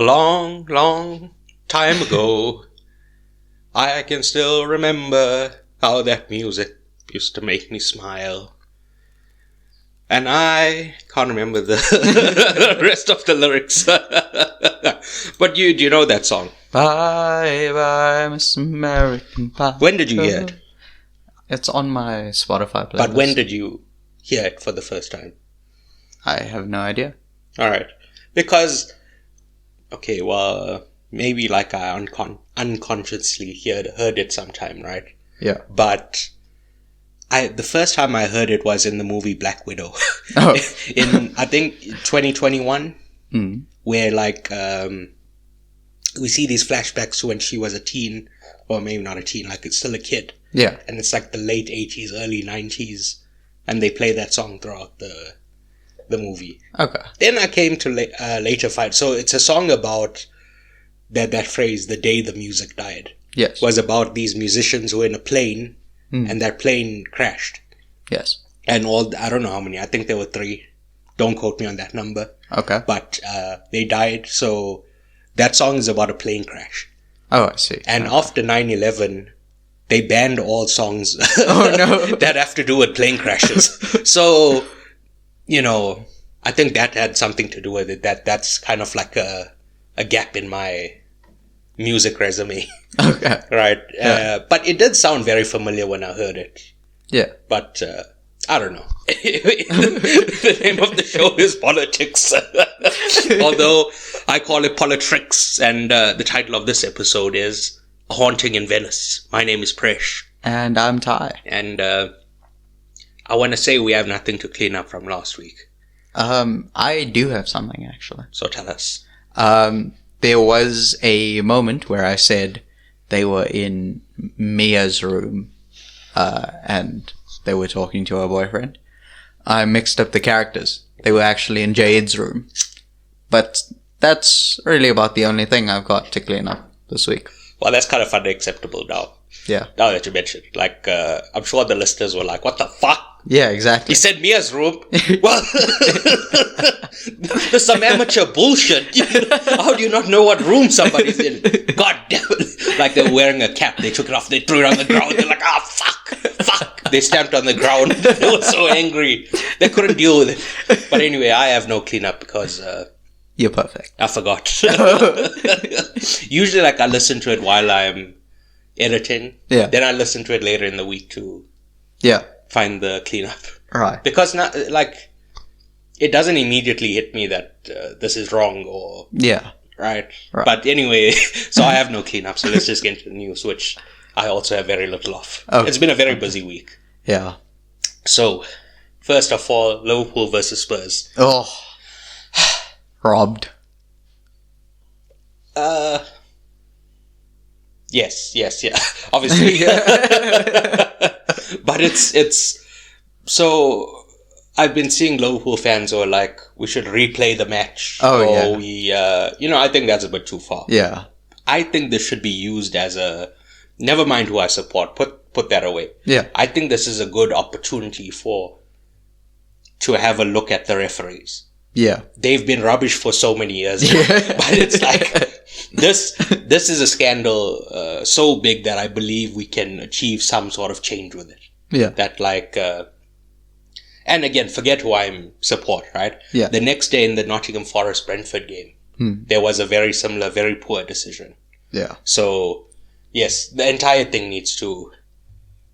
long, long time ago, I can still remember how that music used to make me smile. And I can't remember the rest of the lyrics. But do you know that song? Bye bye, Miss American Pie. When did you hear it? It's on my Spotify playlist. But when did you hear it for the first time? I have no idea. Alright. Because, okay, well, maybe like I unconsciously heard it sometime, right? Yeah. But the first time I heard it was in the movie Black Widow. Oh. In, I think, 2021. Where, like, we see these flashbacks to when she was a teen, or maybe not a teen, like it's still a kid. Yeah. And it's like the late 80s, early 90s. And they play that song throughout the movie. Okay. Then I came to later find. So it's a song about that phrase, the day the music died. Yes. Was about these musicians who were in a plane, and that plane crashed. Yes. And I don't know how many, I think there were 3. Don't quote me on that number. Okay. But they died, so that song is about a plane crash. Oh, I see. And after 9/11, they banned all songs that have to do with plane crashes. So, I think that had something to do with it. That's kind of like a gap in my music resume. Okay. Right. Yeah. But it did sound very familiar when I heard it. Yeah. But I don't know. The name of the show is Politics. Although I call it Politrix, and the title of this episode is A Haunting in Venice. My name is Presh. And I'm Ty. And I want to say we have nothing to clean up from last week. I do have something, actually. So tell us. There was a moment where I said they were in Mia's room, and they were talking to her boyfriend. I mixed up the characters. They were actually in Jade's room. But that's really about the only thing I've got to clean up this week. Well, that's kind of unacceptable now. Yeah. Now that you mentioned. Like, I'm sure the listeners were like, what the fuck? Yeah, exactly. He said Mia's room. Well, there's some amateur bullshit. How do you not know what room somebody's in? God damn it. Like they're wearing a cap. They took it off. They threw it on the ground. They're like, fuck. They stamped on the ground. They were so angry. They couldn't deal with it. But anyway, I have no cleanup because... You're perfect. I forgot. Usually, like, I listen to it while I'm editing. Yeah. Then I listen to it later in the week to find the cleanup. Right. Because, like, it doesn't immediately hit me that this is wrong or... Yeah. Right. But anyway, so I have no cleanup. So let's just get into the news, which I also have very little of. Okay. It's been a very busy week. Yeah. So, first of all, Liverpool versus Spurs. Oh. Robbed. Yes, yeah. Obviously. But it's so I've been seeing Liverpool fans who are like, we should replay the match. Or we I think that's a bit too far. Yeah. I think this should be used as never mind who I support, put that away. Yeah. I think this is a good opportunity to have a look at the referees. Yeah. They've been rubbish for so many years now. But it's like, this is a scandal so big that I believe we can achieve some sort of change with it. Yeah. That like, and again, forget who I support, right? Yeah. The next day in the Nottingham Forest Brentford game, there was a very similar, very poor decision. Yeah. So, yes, the entire thing needs to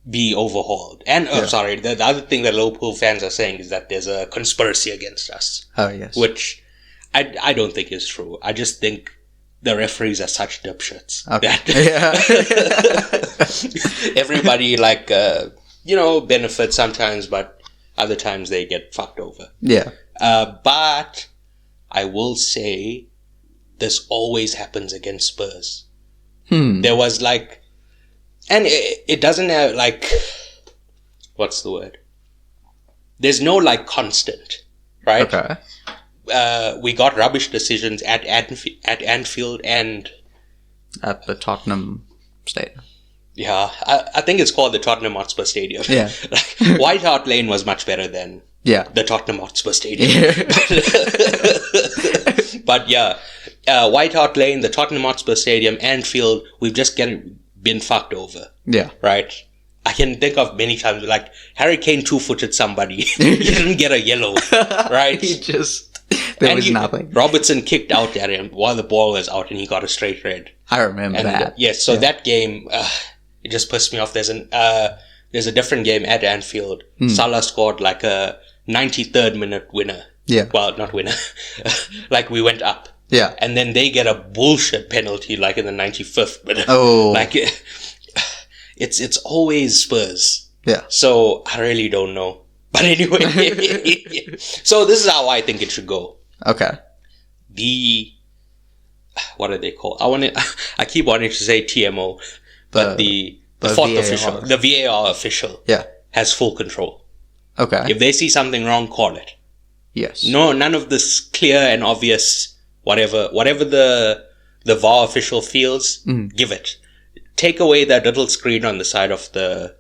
be overhauled. And, the other thing that Liverpool fans are saying is that there's a conspiracy against us. Oh, yes. Which I don't think is true. I just think the referees are such dipshits. Okay. That everybody, benefits sometimes, but other times they get fucked over. Yeah. But I will say this always happens against Spurs. There was and it doesn't have what's the word? There's no constant, right? Okay. We got rubbish decisions at Anfield and at the Tottenham Stadium. Yeah, I think it's called the Tottenham Hotspur Stadium. Yeah. White Hart Lane was much better than the Tottenham Hotspur Stadium. Yeah. But yeah, White Hart Lane, the Tottenham Hotspur Stadium, Anfield, we've just been fucked over. Yeah. Right? I can think of many times, like, Harry Kane two-footed somebody. He didn't get a yellow. Right? There was nothing. Robertson kicked out at him while the ball was out and he got a straight red. I remember that. Yes, so that game, it just pissed me off. There's a different game at Anfield. Salah scored like a 93rd minute winner. Yeah. Well, not winner. Like we went up. Yeah. And then they get a bullshit penalty like in the 95th minute. Oh. Like it's always Spurs. Yeah. So I really don't know. But anyway. So this is how I think it should go. Okay. What are they called? I keep wanting to say TMO, but the fourth VAR. official, the VAR official, has full control. Okay. If they see something wrong, call it. Yes. No, none of this clear and obvious whatever the VAR official feels, give it. Take away that little screen on the side of the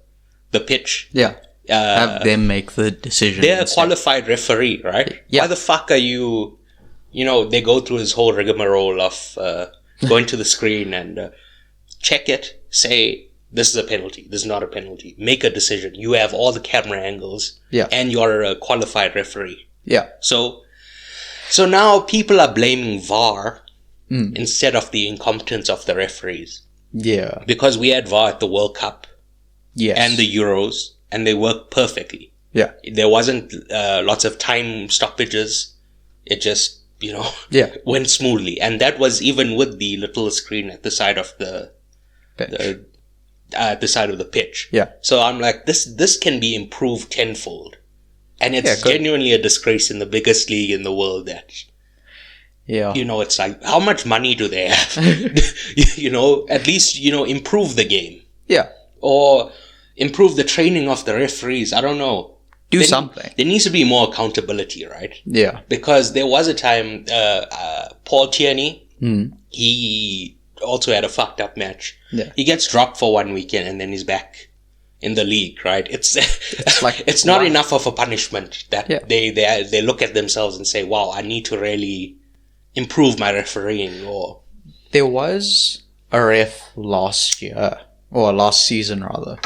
pitch. Yeah. Have them make the decision. They're a qualified referee, right? Yeah. Why the fuck are you... they go through this whole rigmarole of going to the screen and check it, say, this is a penalty, this is not a penalty. Make a decision. You have all the camera angles. Yeah. And you're a qualified referee. Yeah. So now people are blaming VAR instead of the incompetence of the referees. Yeah. Because we had VAR at the World Cup and the Euros, and they worked perfectly. Yeah. There wasn't lots of time stoppages. It just, went smoothly. And that was even with the little screen at the side of the side of the pitch. Yeah. So I'm like, this can be improved tenfold. And it's genuinely a disgrace in the biggest league in the world that, it's like, how much money do they have? At least, improve the game. Yeah. Or improve the training of the referees. I don't know. Do something. There needs to be more accountability, right? Yeah. Because there was a time, Paul Tierney, he also had a fucked up match. Yeah. He gets dropped for one weekend and then he's back in the league, right? It's like, it's not enough of a punishment that they look at themselves and say, wow, I need to really improve my refereeing. Or there was a ref last season rather,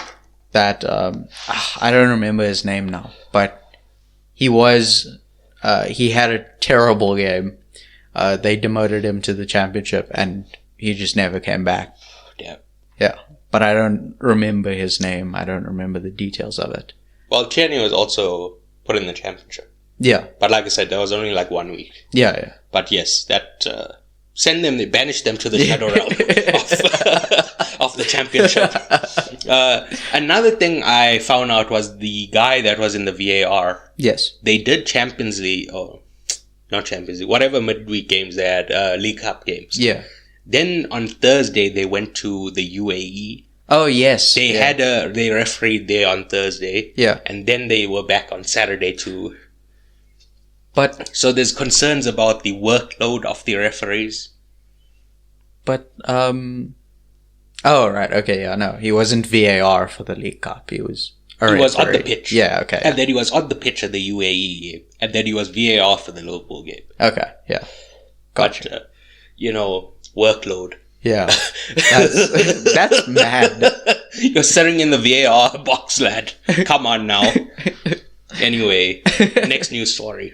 that I don't remember his name now, but he had a terrible game. They demoted him to the championship and he just never came back. Yeah, but I don't remember his name. I don't remember the details of it. Well, Tierney was also put in the championship. Yeah. But like I said, that was only like 1 week. Yeah. But yes, that banish them to the shadow realm of the championship. Another thing I found out was the guy that was in the VAR. Yes. They did Champions League, or not Champions League, whatever midweek games they had, League Cup games. Yeah. Then on Thursday, they went to the UAE. Oh, yes. They refereed there on Thursday. Yeah. And then they were back on Saturday too. But so there's concerns about the workload of the referees. But, oh, right. Okay, yeah, no. He wasn't VAR for the League Cup. He was on the pitch. Yeah, okay. And then he was on the pitch at the UAE game. And then he was VAR for the Liverpool game. Okay, yeah. Gotcha. But, workload. Yeah. That's mad. You're sitting in the VAR box, lad. Come on now. Anyway, next news story.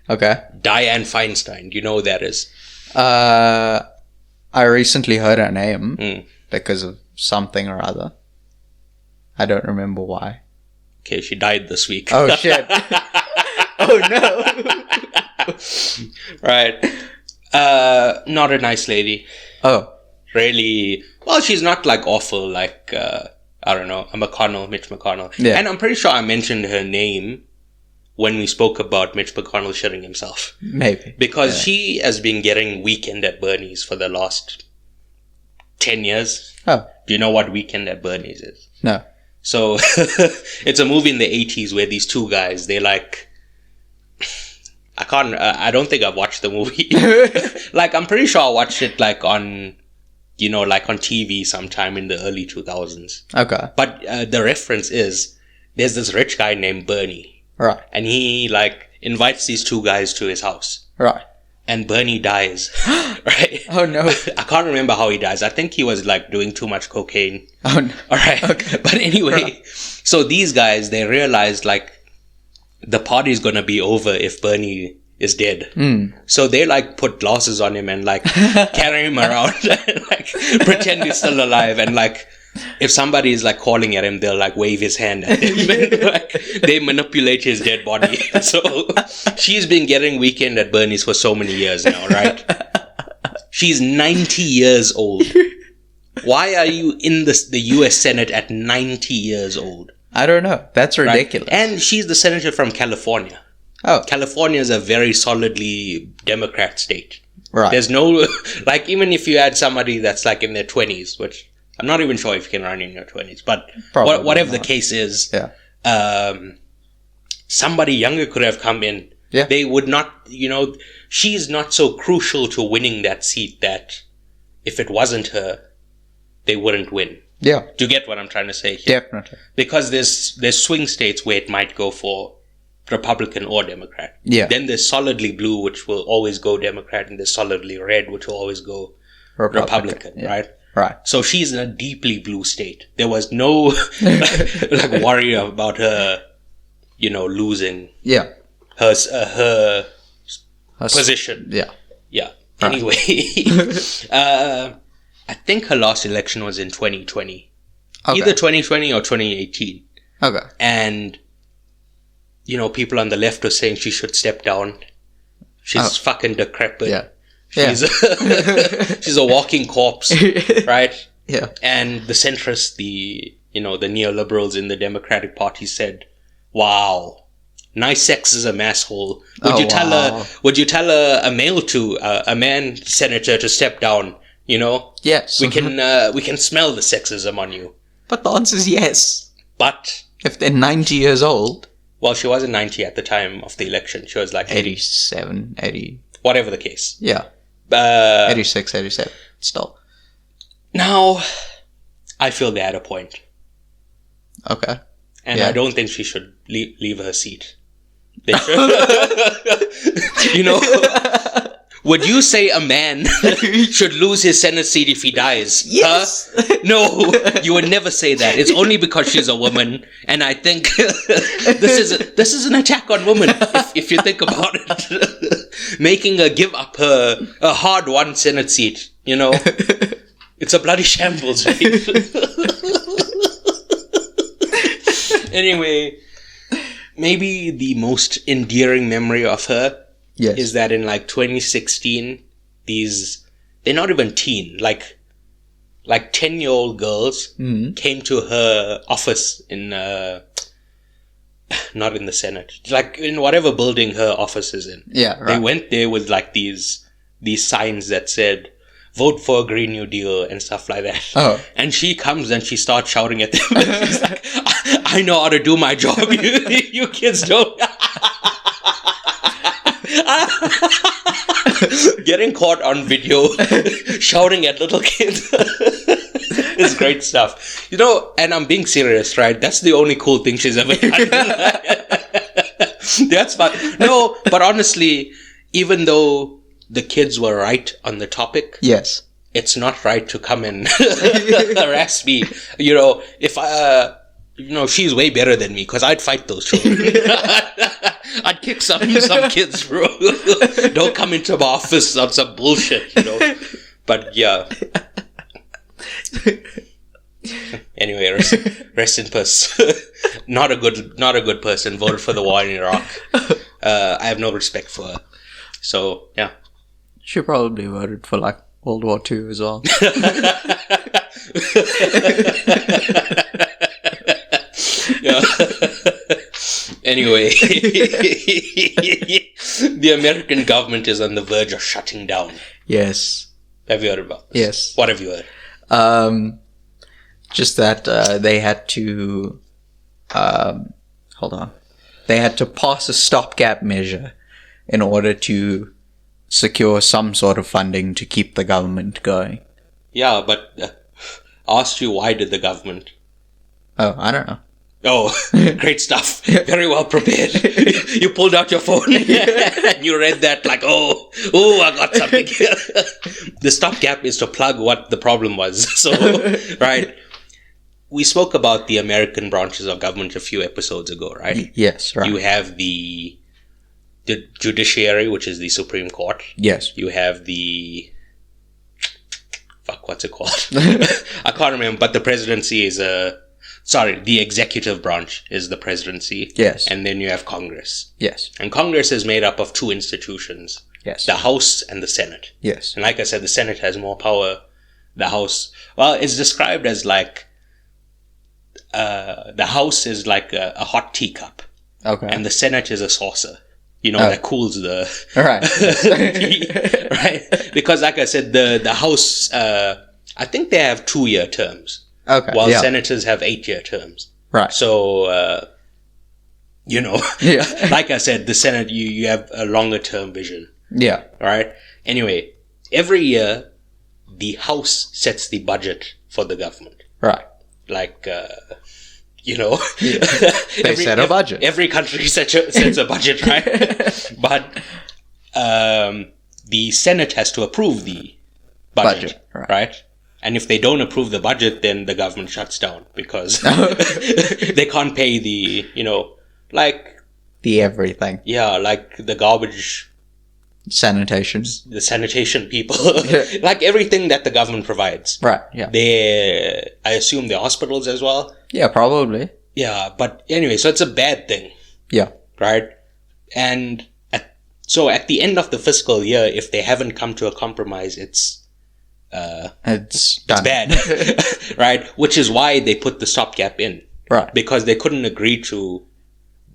Okay. Dianne Feinstein. Do you know who that is? I recently heard her name because of something or other. I don't remember why. Okay, she died this week. Oh, shit. Oh, no. Right. Not a nice lady. Oh. Really. Well, she's not like awful like, I don't know, Mitch McConnell. Yeah. And I'm pretty sure I mentioned her name when we spoke about Mitch McConnell shitting himself. Maybe. Because she has been getting Weekend at Bernie's for the last 10 years. Oh. Do you know what Weekend at Bernie's is? No. So, it's a movie in the 80s where these two guys, they like... I don't think I've watched the movie. Like, I'm pretty sure I watched it like on TV sometime in the early 2000s. Okay. But the reference is, there's this rich guy named Bernie. Right. And he, like, invites these two guys to his house. Right. and Bernie dies. Right? Oh no. I can't remember how he dies. I think he was like doing too much cocaine. Oh no. All right. Okay. But anyway, so these guys, they realized like the party's gonna be over if Bernie is dead. So they like put glasses on him and like carry him around and like pretend he's still alive, and like if somebody is like calling at him, they'll like wave his hand at him and like they manipulate his dead body. So she's been getting Weekend at Bernie's for so many years now, right? She's 90 years old. Why are you in the US Senate at 90 years old? I don't know. That's ridiculous. Right? And she's the senator from California. Oh. California is a very solidly Democrat state. Right. There's no, like, even if you had somebody that's like in their 20s, which I'm not even sure if you can run in your 20s, but whatever the case is, somebody younger could have come in. Yeah. They would not, she's not so crucial to winning that seat that if it wasn't her, they wouldn't win. Yeah. Do you get what I'm trying to say here? Definitely. Because there's swing states where it might go for Republican or Democrat. Yeah. Then there's solidly blue, which will always go Democrat, and there's solidly red, which will always go Republican, yeah. right? Right. So she's in a deeply blue state. There was no like worry about her, losing Yeah. her position. Yeah. Yeah. Anyway, I think her last election was in 2020. Okay. Either 2020 or 2018. Okay. And, people on the left were saying she should step down. She's fucking decrepit. Yeah. She's a walking corpse, right? Yeah. And the centrists, the neoliberals in the Democratic Party said, wow, nice sexism, asshole. Would you tell a man senator to step down? Yes. We can smell the sexism on you. But the answer is yes. But if they're 90 years old. Well, she wasn't 90 at the time of the election. She was like 87, 80. Whatever the case. Yeah. 86, 87. Still. Now, I feel they had a point. Okay. And Yeah. I don't think she should leave her seat. They should. Would you say a man should lose his Senate seat if he dies? Yes. Huh? No, you would never say that. It's only because she's a woman, and I think this is an attack on women. If you think about it, making her give up a hard-won Senate seat, it's a bloody shambles, right? Anyway, maybe the most endearing memory of her. Yes. Is that in like 2016, they're not even teen, like 10-year-old girls came to her office in, not in the Senate, like in whatever building her office is in. Yeah, right. They went there with like these signs that said, vote for a Green New Deal and stuff like that. Oh. And she comes and she starts shouting at them. She's like, I know how to do my job. You kids don't. Getting caught on video shouting at little kids is great stuff. And I'm being serious, right? That's the only cool thing she's ever done. That's fine. No, but honestly, even though the kids were right on the topic, Yes. it's not right to come and harass me. If she's way better than me, because I'd fight those children. I'd kick some kids, bro. Don't come into my office on some bullshit, But yeah. Anyway, rest in peace. Not a good person. Voted for the war in Iraq. I have no respect for her. So yeah. She probably voted for like World War II as well. Yeah. Anyway, the American government is on the verge of shutting down. Yes. Have you heard about this? Yes. What have you heard? Just that they had to hold on. They had to pass a stopgap measure in order to secure some sort of funding to keep the government going. Yeah, but I asked you, why did the government? Oh, I don't know. Oh, great stuff. Very well prepared. You pulled out your phone and you read that like, oh, I got something. The stopgap is to plug what the problem was. So, right. We spoke about the American branches of government a few episodes ago, right? Yes, right. You have the judiciary, which is the Supreme Court. Yes. You have the... Fuck, what's it called? I can't remember, but the presidency is the executive branch is the presidency. Yes. And then you have Congress. Yes. And Congress is made up of two institutions. Yes. The House and the Senate. Yes. And like I said, the Senate has more power. The House, well, it's described as like, the House is like a hot teacup. Okay. And the Senate is a saucer. That cools the Right. right? Because like I said, the House, I think they have 2-year terms. Okay. While yeah. senators have 8-year terms. Right. So, Yeah. like I said, the Senate, you have a longer term vision. Yeah. Right? Anyway, every year, the House sets the budget for the government. Right. Like, They set a budget. Every country sets a budget, right? But the Senate has to approve the budget. Right? And if they don't approve the budget, then the government shuts down because they can't pay the, like... The everything. Yeah, like the garbage... Sanitation. The sanitation people. Like everything that the government provides. Right, yeah. I assume the hospitals as well. Yeah, probably. Yeah, but anyway, so it's a bad thing. Yeah. Right? And so at the end of the fiscal year, if they haven't come to a compromise, it's done. It's bad. Right? Which is why they put the stopgap in. Right. Because they couldn't agree to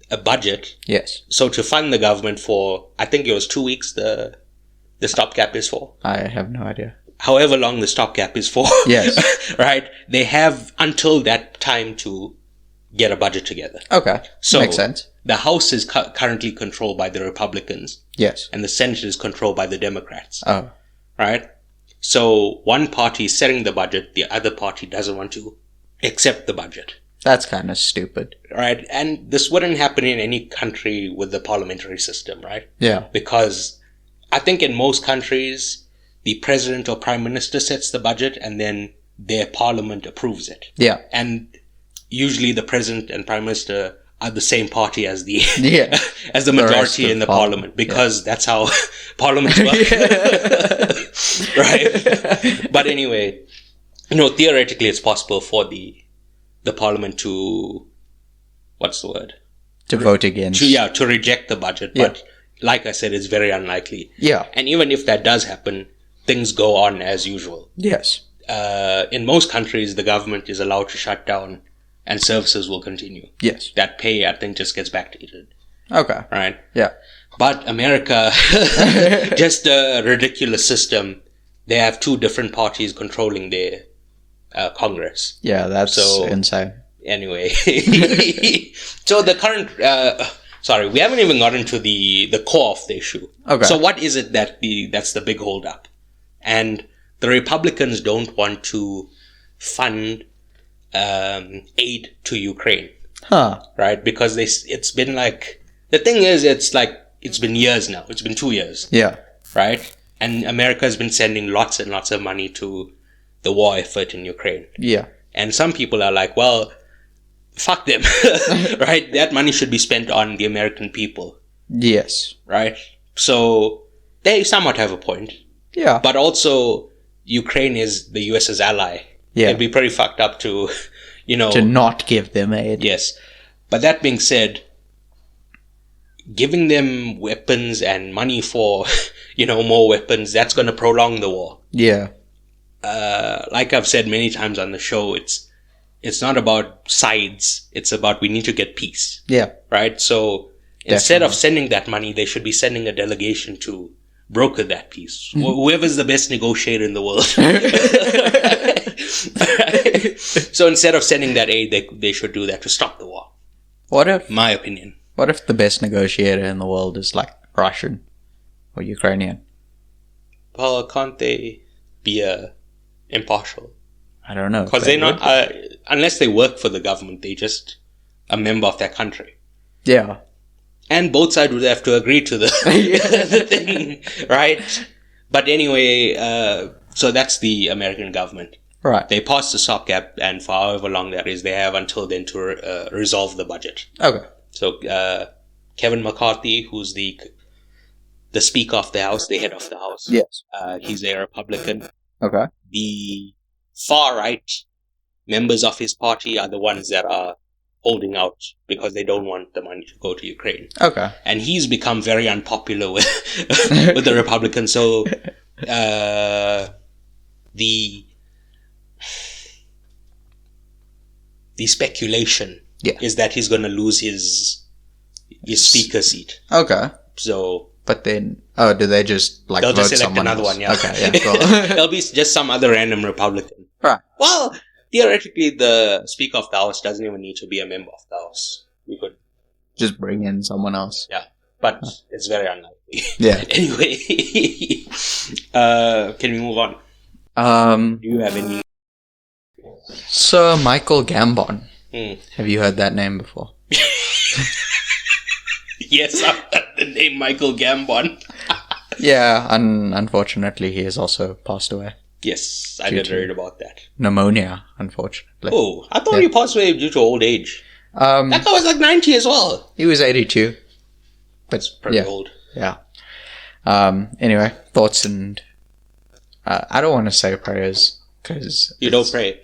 a budget. Yes. So to fund the government for, I think it was 2 weeks the stopgap is for. I have no idea. However long the stopgap is for. Yes. Right? They have until that time to get a budget together. Okay. So makes sense. The House is currently controlled by the Republicans. Yes. And the Senate is controlled by the Democrats. Oh. Right? So one party is setting the budget, the other party doesn't want to accept the budget. That's kind of stupid. Right? And this wouldn't happen in any country with the parliamentary system, right? Yeah. Because I think in most countries, the president or prime minister sets the budget and then their parliament approves it. Yeah. And usually the president and prime minister are the same party as the yeah. as the majority in the parliament because that's how parliaments work. Right? But anyway, theoretically it's possible for the parliament to, what's the word? To vote against. To reject the budget. Yeah. But like I said, it's very unlikely. Yeah. And even if that does happen, things go on as usual. Yes. In most countries, the government is allowed to shut down and services will continue. Yes. That pay, I think, just gets backdated. Okay. Right? Yeah. But America, just a ridiculous system. They have two different parties controlling their Congress. Yeah, that's insane. Anyway. So the current... we haven't even gotten to the core of the issue. Okay. So what is it that's the big holdup? And the Republicans don't want to fund aid to Ukraine. Huh. Right? Because it's been like... The thing is, it's been years now. It's been 2 years. Yeah. Right? And America has been sending lots and lots of money to the war effort in Ukraine. Yeah. And some people are like, well, fuck them. Right? That money should be spent on the American people. Yes. Right? So they somewhat have a point. Yeah. But also, Ukraine is the US's ally. Yeah. It'd be pretty fucked up to, to not give them aid. Yes. But that being said, giving them weapons and money for, more weapons, that's going to prolong the war. Yeah. Like I've said many times on the show, it's not about sides. It's about we need to get peace. Yeah. Right? So instead of sending that money, they should be sending a delegation to broker that peace. Whoever's the best negotiator in the world. So instead of sending that aid, they should do that to stop the war. My opinion. What if the best negotiator in the world is like Russian or Ukrainian? Well, can't they be impartial? I don't know. Because they're not, unless they work for the government, they just a member of that country. Yeah. And both sides would have to agree to the, the thing, right? But anyway, so that's the American government. Right. They passed the stopgap, and for however long that is, they have until then to resolve the budget. Okay. So Kevin McCarthy, who's the Speaker of the House, the head of the House, Yes. he's a Republican. Okay. The far-right members of his party are the ones that are holding out because they don't want the money to go to Ukraine. Okay. And he's become very unpopular with with the Republicans. So the speculation is that he's going to lose his speaker seat. Okay. So, but then, do they just like they'll vote just select another else? one? Yeah. Okay. Yeah. Cool. There'll be just some other random Republican. Right. Well, theoretically, the Speaker of the House doesn't even need to be a member of the House. We could just bring in someone else. Yeah, but it's very unlikely. Yeah. Anyway, can we move on? Do you have any? Sir Michael Gambon. Hmm. Have you heard that name before? Yes, I've heard the name Michael Gambon. Yeah, unfortunately, he has also passed away. Yes, I did read about that. Pneumonia, unfortunately. Oh, I thought he passed away due to old age. That guy was like 90 as well. He was 82. But Pretty old. Yeah. Anyway, thoughts and... I don't want to say prayers, because... You don't pray?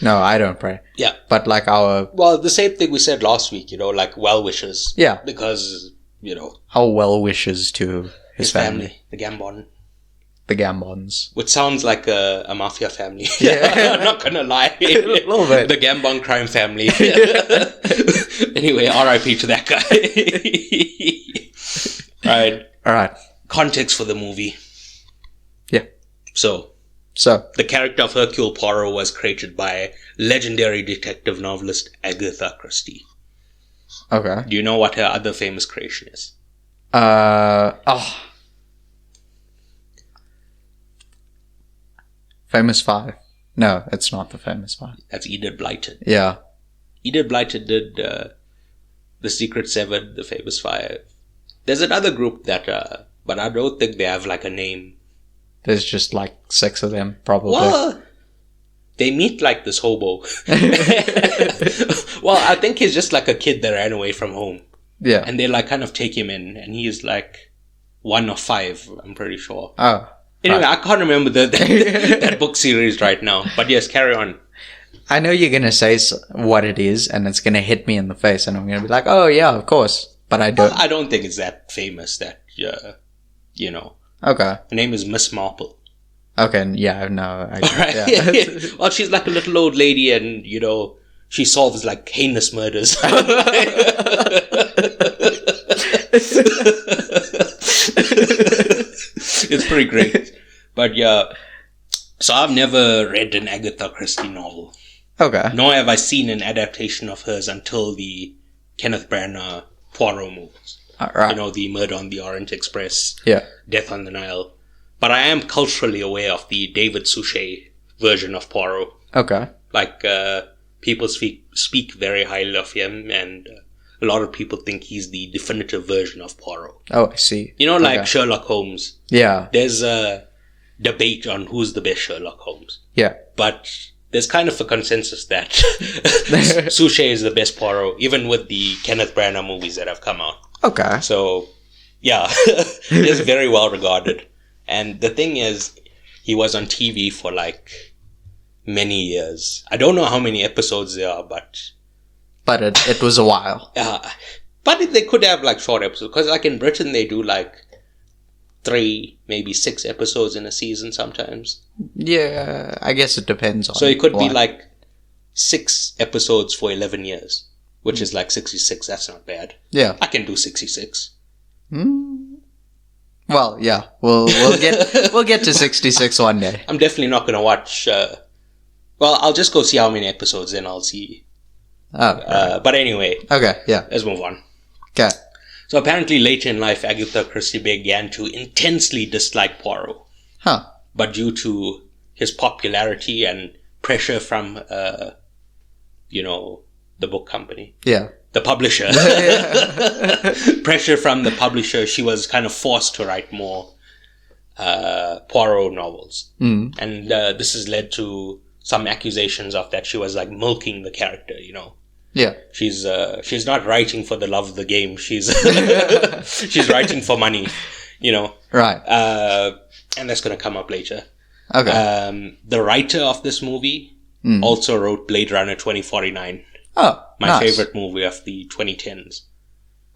No, I don't pray. Yeah. But like our... Well, the same thing we said last week, like well wishes. Yeah. Because, our well wishes to his family. The Gambon. The Gambons. Which sounds like a mafia family. Yeah. I'm not gonna lie. A little bit. The Gambon crime family. Anyway, RIP to that guy. Alright. Context for the movie. Yeah. So, the character of Hercule Poirot was created by legendary detective novelist Agatha Christie. Okay. Do you know what her other famous creation is? Famous Five. No, it's not the Famous Five. That's Enid Blyton. Yeah. Enid Blyton did The Secret Seven, The Famous Five. There's another group that, but I don't think they have like a name. There's just like 6 of them, probably. Well, they meet like this hobo. Well, I think he's just like a kid that ran away from home. Yeah. And they like kind of take him in, and he's like 1 of 5, I'm pretty sure. Oh. Anyway, I can't remember that book series right now. But yes, carry on. I know you're going to say what it is, and it's going to hit me in the face, and I'm going to be like, oh, yeah, of course. But I don't. Well, I don't think it's that famous that, Okay. Her name is Miss Marple. Okay, yeah, no. Right. Yeah. Well, she's like a little old lady, and, she solves like heinous murders. It's pretty great. But yeah, so I've never read an Agatha Christie novel. Okay. Nor have I seen an adaptation of hers until the Kenneth Branagh Poirot movies. Right. The Murder on the Orient Express, Yeah. Death on the Nile. But I am culturally aware of the David Suchet version of Poirot. Okay. Like, people speak very highly of him, and a lot of people think he's the definitive version of Poirot. Oh, I see. Like Sherlock Holmes. Yeah. There's a debate on who's the best Sherlock Holmes. Yeah. But there's kind of a consensus that Suchet is the best Poirot, even with the Kenneth Branagh movies that have come out. Okay. So, yeah, he's very well regarded. And the thing is, he was on TV for like many years. I don't know how many episodes there are, but it was a while. But they could have like short episodes, because like in Britain they do like 3, maybe 6 episodes in a season sometimes. Yeah, I guess it depends on. So it could be like 6 episodes for 11 years, which is like 66. That's not bad. Yeah, I can do 66. Well, yeah, we'll get to 66 one day. I'm definitely not going to watch. I'll just go see how many episodes, then I'll see. Oh, but anyway. Okay, yeah. Let's move on. Okay. So apparently later in life, Agatha Christie began to intensely dislike Poirot. Huh. But due to his popularity and pressure from, the book company. Yeah. the publisher. Pressure from the publisher. She was kind of forced to write more Poirot novels. And this has led to some accusations of that she was like milking the character, you know. Yeah. She's not writing for the love of the game. She's she's writing for money, you know. Right. And that's going to come up later. Okay. The writer of this movie also wrote Blade Runner 2049. Oh, my nice. favorite movie of the 2010s.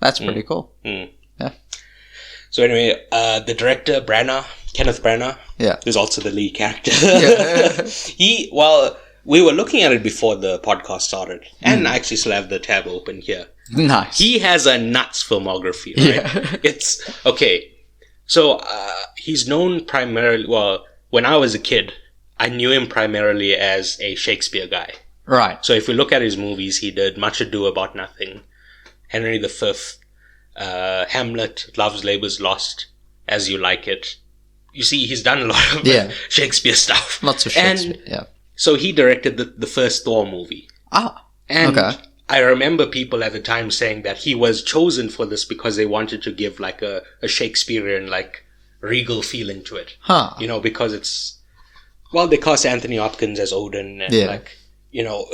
That's pretty cool. Mm. Yeah. So anyway, the director, Kenneth Branagh, Yeah. is also the lead character. Yeah. We were looking at it before the podcast started, and I actually still have the tab open here. Nice. He has a nuts filmography, right? Yeah. It's, okay. So, he's known primarily, well, when I was a kid, I knew him primarily as a Shakespeare guy. Right. So if we look at his movies, he did Much Ado About Nothing, Henry V, Hamlet, Love's Labour's Lost, As You Like It. You see, he's done a lot of Shakespeare stuff. Lots of Shakespeare, and yeah. So he directed the first Thor movie. Ah, And okay. I remember people at the time saying that he was chosen for this because they wanted to give like a Shakespearean, like, regal feeling to it. Huh. You know, because it's, well, they cast Anthony Hopkins as Odin and like, you know,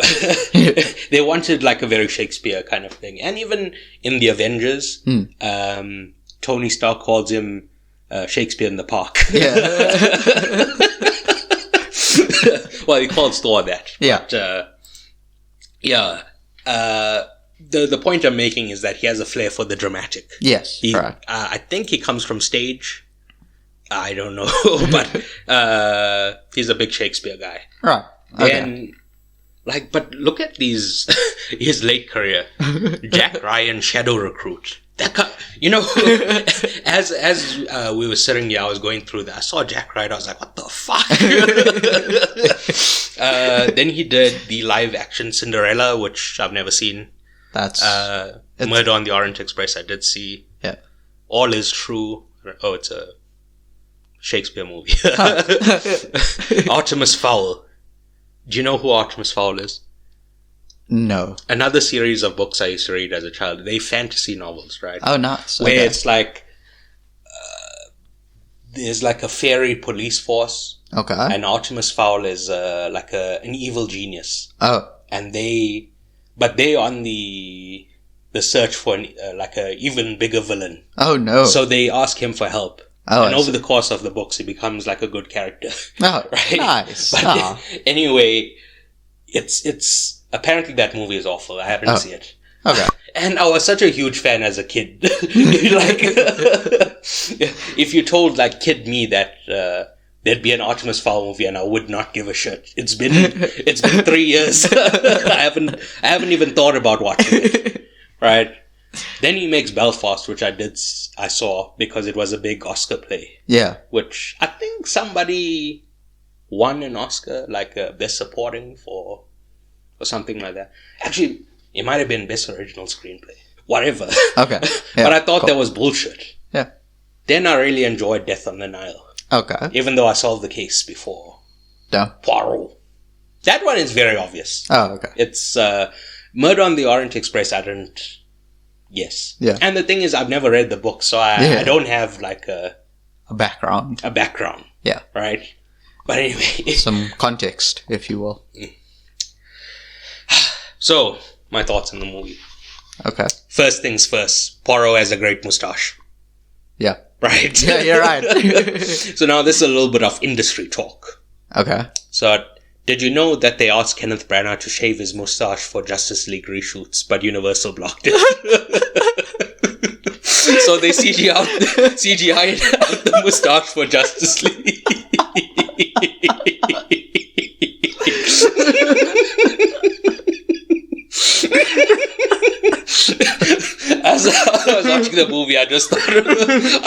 they wanted like a very Shakespeare kind of thing. And even in the Avengers, Tony Stark calls him Shakespeare in the Park. Yeah. Well, he calls Thor that. Yeah. But, the point I'm making is that he has a flair for the dramatic. Yes, correct. I think he comes from stage. I don't know, but he's a big Shakespeare guy. Right. Okay. And like, but look at his late career. Jack Ryan, Shadow Recruit. That guy, you know, as we were sitting here, I was going through that. I saw Jack Ryan. I was like, what the fuck? Then he did the live action Cinderella, which I've never seen. That's Murder on the Orient Express. I did see. Yeah. All Is True. Oh, it's a Shakespeare movie. Artemis Fowl. Do you know who Artemis Fowl is? No. Another series of books I used to read as a child. They fantasy novels, right? Oh, nuts. Where Okay. it's like, there's like a fairy police force. Okay. And Artemis Fowl is like an evil genius. Oh. And they on the search for like a even bigger villain. Oh, no. So they ask him for help. Oh, and I over see. the course of the books, he becomes like a good character. Oh, right? nice. But Ah. anyway, it's apparently that movie is awful. I haven't seen it. Okay. And I was such a huge fan as a kid. Like, if you told like kid me that there'd be an Artemis Fowl movie, and I would not give a shit. It's been 3 years. I haven't even thought about watching it. Right. Then he makes Belfast, which I saw because it was a big Oscar play. Yeah. Which I think somebody won an Oscar, like Best Supporting or something like that. Actually, it might have been Best Original Screenplay. Whatever. Okay. Yeah, But I thought cool. that was bullshit. Yeah. Then I really enjoyed Death on the Nile. Okay. Even though I solved the case before. No. Poirot. That one is very obvious. Oh, okay. It's Murder on the Orient Express. I didn't. Yes. Yeah. And the thing is, I've never read the book, so I don't have like A background. a background. Yeah. Right? But anyway. Some context, if you will. So, my thoughts on the movie. Okay. First things first, Poirot has a great moustache. Yeah. Right? Yeah, you're right. So now this is a little bit of industry talk. Okay. So, did you know that they asked Kenneth Branagh to shave his moustache for Justice League reshoots, but Universal blocked it? So they CGI'd out the moustache for Justice League. As I was watching the movie, I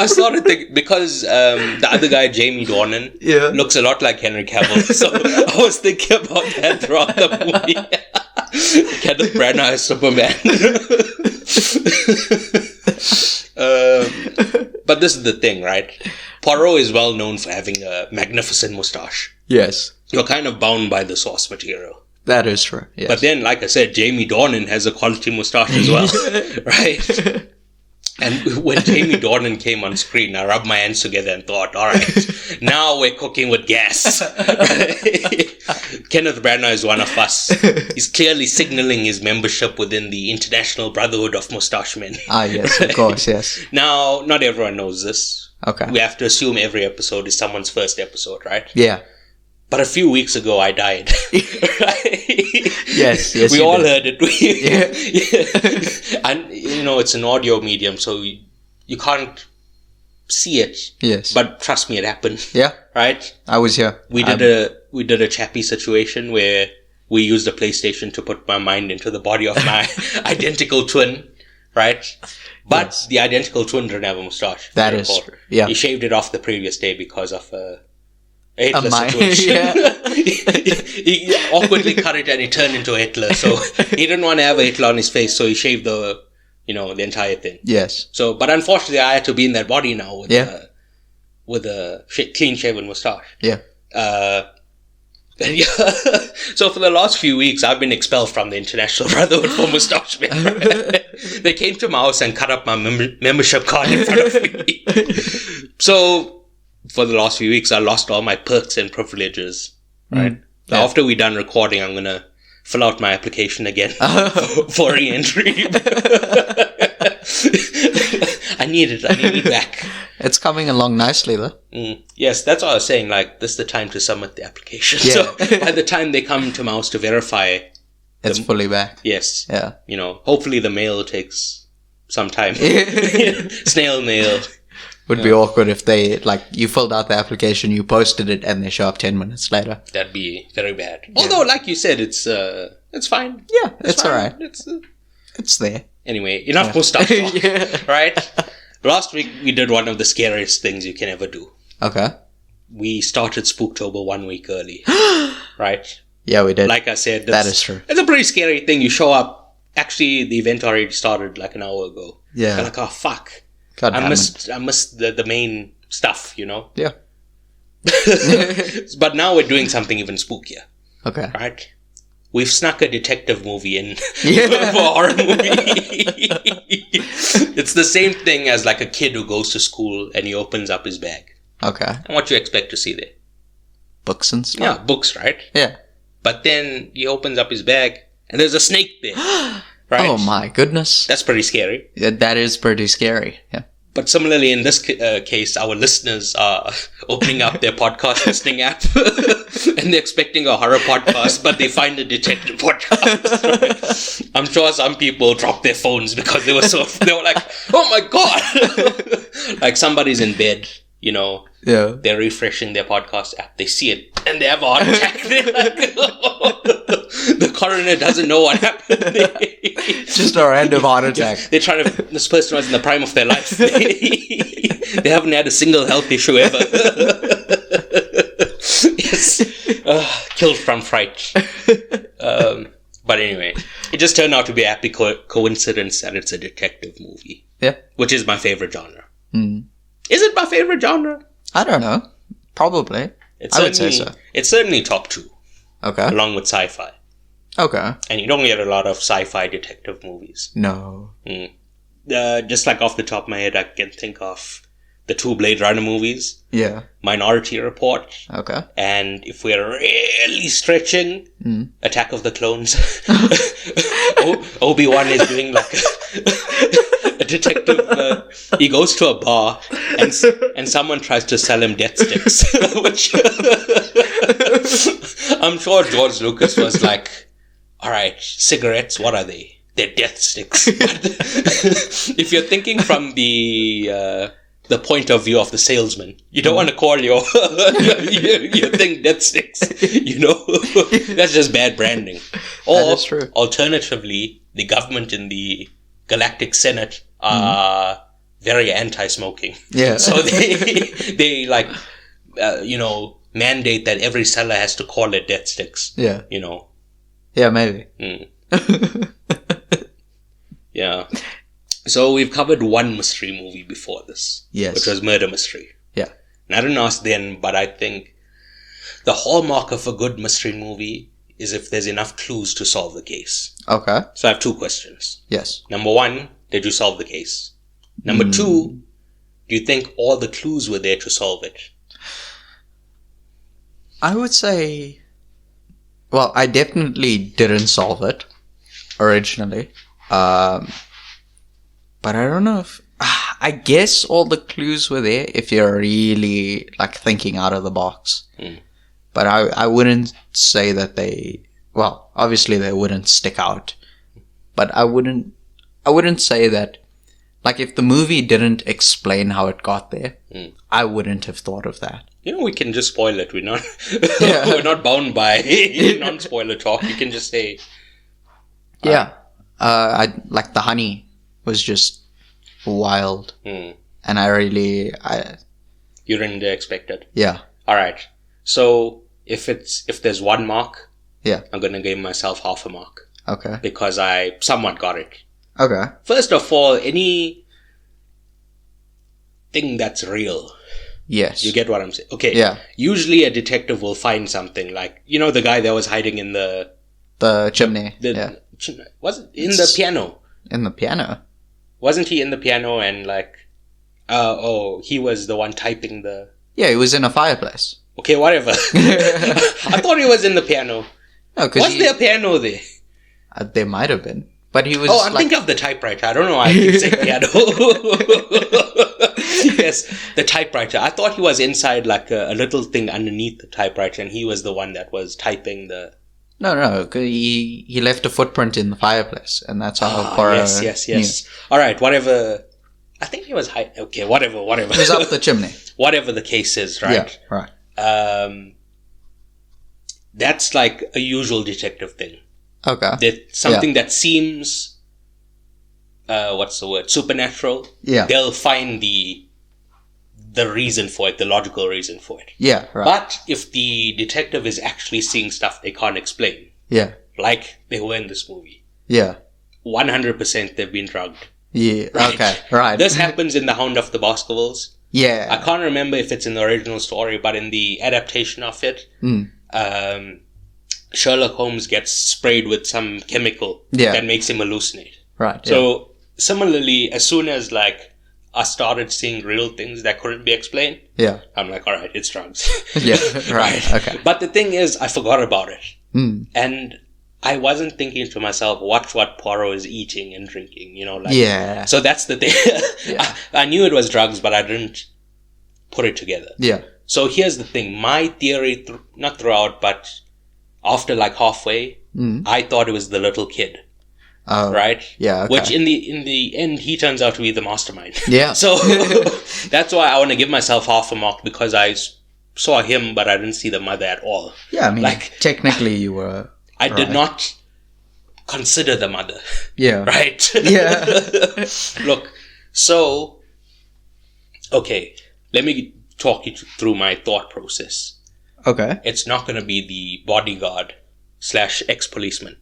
started thinking, because the other guy, Jamie Dornan, looks a lot like Henry Cavill. So I was thinking about that throughout the movie. Kenneth Branagh as Superman. But this is the thing, right? Poirot is well known for having a magnificent moustache. Yes. You're kind of bound by the source material. That is true. Yes. But then, like I said, Jamie Dornan has a quality moustache as well, right? And when Jamie Dornan came on screen, I rubbed my hands together and thought, all right, now we're cooking with gas. Kenneth Branagh is one of us. He's clearly signaling his membership within the International Brotherhood of Moustache Men. Ah, yes, of course, yes. Now, not everyone knows this. Okay. We have to assume every episode is someone's first episode, right? Yeah. But a few weeks ago, I died. Yes, we all heard it. Yeah. And, it's an audio medium, so you can't see it. Yes. But trust me, it happened. Yeah. Right? I was here. We did a Chappie situation where we used a PlayStation to put my mind into the body of my identical twin, right? But yes. The identical twin didn't have a moustache. That is true. Yeah. He shaved it off the previous day because of a Hitler situation. Yeah. He awkwardly cut it and he turned into Hitler. So he didn't want to have a Hitler on his face, so he shaved the entire thing. Yes. So, but unfortunately, I had to be in that body now with a clean shaven moustache. Yeah. So for the last few weeks, I've been expelled from the International Brotherhood for Moustache Men. They came to my house and cut up my membership card in front of me. So for the last few weeks, I lost all my perks and privileges. Right. Yeah. After we're done recording, I'm gonna fill out my application again for re-entry. I need it back. It's coming along nicely, though. Yes, that's what I was saying. Like, this is the time to submit the application. Yeah. So, by the time they come to my house to verify... It's fully back. Yes. Yeah. Hopefully the mail takes some time. Snail mail. Would be awkward if they, you filled out the application, you posted it, and they show up 10 minutes later. That'd be very bad. Yeah. Although, like you said, it's fine. Yeah, it's alright. It's there. Anyway, enough moustache talk. Right? Last week, we did one of the scariest things you can ever do. Okay. We started Spooktober 1 week early. Right? Yeah, we did. Like I said, that is true. It's a pretty scary thing. You show up. Actually, the event already started like an hour ago. Yeah. You're like, oh, fuck. God I missed the main stuff, Yeah. But now we're doing something even spookier. Okay. Right? We've snuck a detective movie in for Yeah. a horror movie. It's the same thing as like a kid who goes to school and he opens up his bag. Okay. And what you expect to see there? Books and stuff? Yeah, books, right? Yeah. But then he opens up his bag and there's a snake there. Right? Oh my goodness. That's pretty scary. Yeah, that is pretty scary. Yeah. But similarly, in this case, our listeners are opening up their podcast listening app and they're expecting a horror podcast, but they find a detective podcast. I'm sure some people dropped their phones because they were like, oh my God. Like somebody's in bed, Yeah. they're refreshing their podcast app. They see it and they have a heart attack. They're like, oh, the coroner doesn't know what happened. Just a random heart attack. They're trying to. This person was in the prime of their life. They haven't had a single health issue ever. Yes, killed from fright. But anyway, it just turned out to be a happy coincidence that it's a detective movie. Yeah. Which is my favorite genre. Is it my favorite genre? I don't know. Probably. I would say so. It's certainly top 2. Okay. Along with sci-fi. Okay. And you don't get a lot of sci-fi detective movies. No. Just like off the top of my head, I can think of the 2 Blade Runner movies. Yeah. Minority Report. Okay. And if we're really stretching, Attack of the Clones. Obi-Wan is doing like a detective. He goes to a bar and someone tries to sell him death sticks. Which I'm sure George Lucas was like, alright, cigarettes, what are they? They're death sticks. If you're thinking from the point of view of the salesman, you don't want to call your thing death sticks. That's just bad branding. Or that is true. Alternatively, the government in the Galactic Senate are very anti-smoking. Yeah. So they mandate that every seller has to call it death sticks. Yeah. Yeah, maybe. Yeah. So we've covered one mystery movie before this. Yes. Which was Murder Mystery. Yeah. And I didn't ask then, but I think the hallmark of a good mystery movie is if there's enough clues to solve the case. Okay. So I have 2 questions. Yes. Number 1, did you solve the case? Number 2, do you think all the clues were there to solve it? I would say, well, I definitely didn't solve it originally. But I don't know if, I guess all the clues were there if you're really like thinking out of the box. But I wouldn't say that well, obviously they wouldn't stick out, but I wouldn't say that, like, if the movie didn't explain how it got there, I wouldn't have thought of that. We can just spoil it. We're not, Yeah. we're not bound by non-spoiler talk. You can just say, Yeah. I like the honey was just wild. And you didn't expect it. Yeah. All right. So if there's 1 mark, Yeah. I'm going to give myself half a mark Okay. because I somewhat got it. Okay. First of all, any thing that's real. Yes. You get what I'm saying? Okay. Yeah. Usually a detective will find something like, the guy that was hiding in the chimney. Yeah. Was it in the piano? In the piano. Wasn't he in the piano and like, he was the one typing the... Yeah, he was in a fireplace. Okay, whatever. I thought he was in the piano. No, Was there a piano there? There might have been. But he was I'm thinking of the typewriter. I don't know why I keep saying piano. Yes, the typewriter. I thought he was inside like a little thing underneath the typewriter and he was the one that was typing the... No, 'cause he left a footprint in the fireplace, and that's how Poirot Yes. knew. All right, whatever. I think he was high. Okay, whatever. He was up the chimney. Whatever the case is, right? Yeah, right. That's like a usual detective thing. Okay. That something that seems, what's the word? Supernatural. Yeah. They'll find the reason for it, the logical reason for it. Yeah, right. But if the detective is actually seeing stuff they can't explain, Yeah. like they were in this movie, Yeah. 100% they've been drugged. Yeah. Right. Okay. Right. This happens in The Hound of the Baskervilles. Yeah. I can't remember if it's in the original story, but in the adaptation of it, Sherlock Holmes gets sprayed with some chemical that makes him hallucinate. Right. So similarly, as soon as like I started seeing real things that couldn't be explained, I'm like, all right, it's drugs. Yeah. Right. Okay. But the thing is, I forgot about it. Mm. And I wasn't thinking to myself, watch what Poirot is eating and drinking, like. Yeah. So that's the thing. I knew it was drugs, but I didn't put it together. Yeah. So here's the thing. My theory, not throughout, but after like halfway, I thought it was the little kid. Oh. Right? Yeah. Okay. Which in the end, he turns out to be the mastermind. Yeah. So that's why I want to give myself half a mark, because I saw him, but I didn't see the mother at all. Yeah, I mean, like, technically you were... I did not consider the mother. Yeah. Right? Yeah. Look, so, okay, let me talk you through my thought process. Okay. It's not going to be the bodyguard / ex-policeman.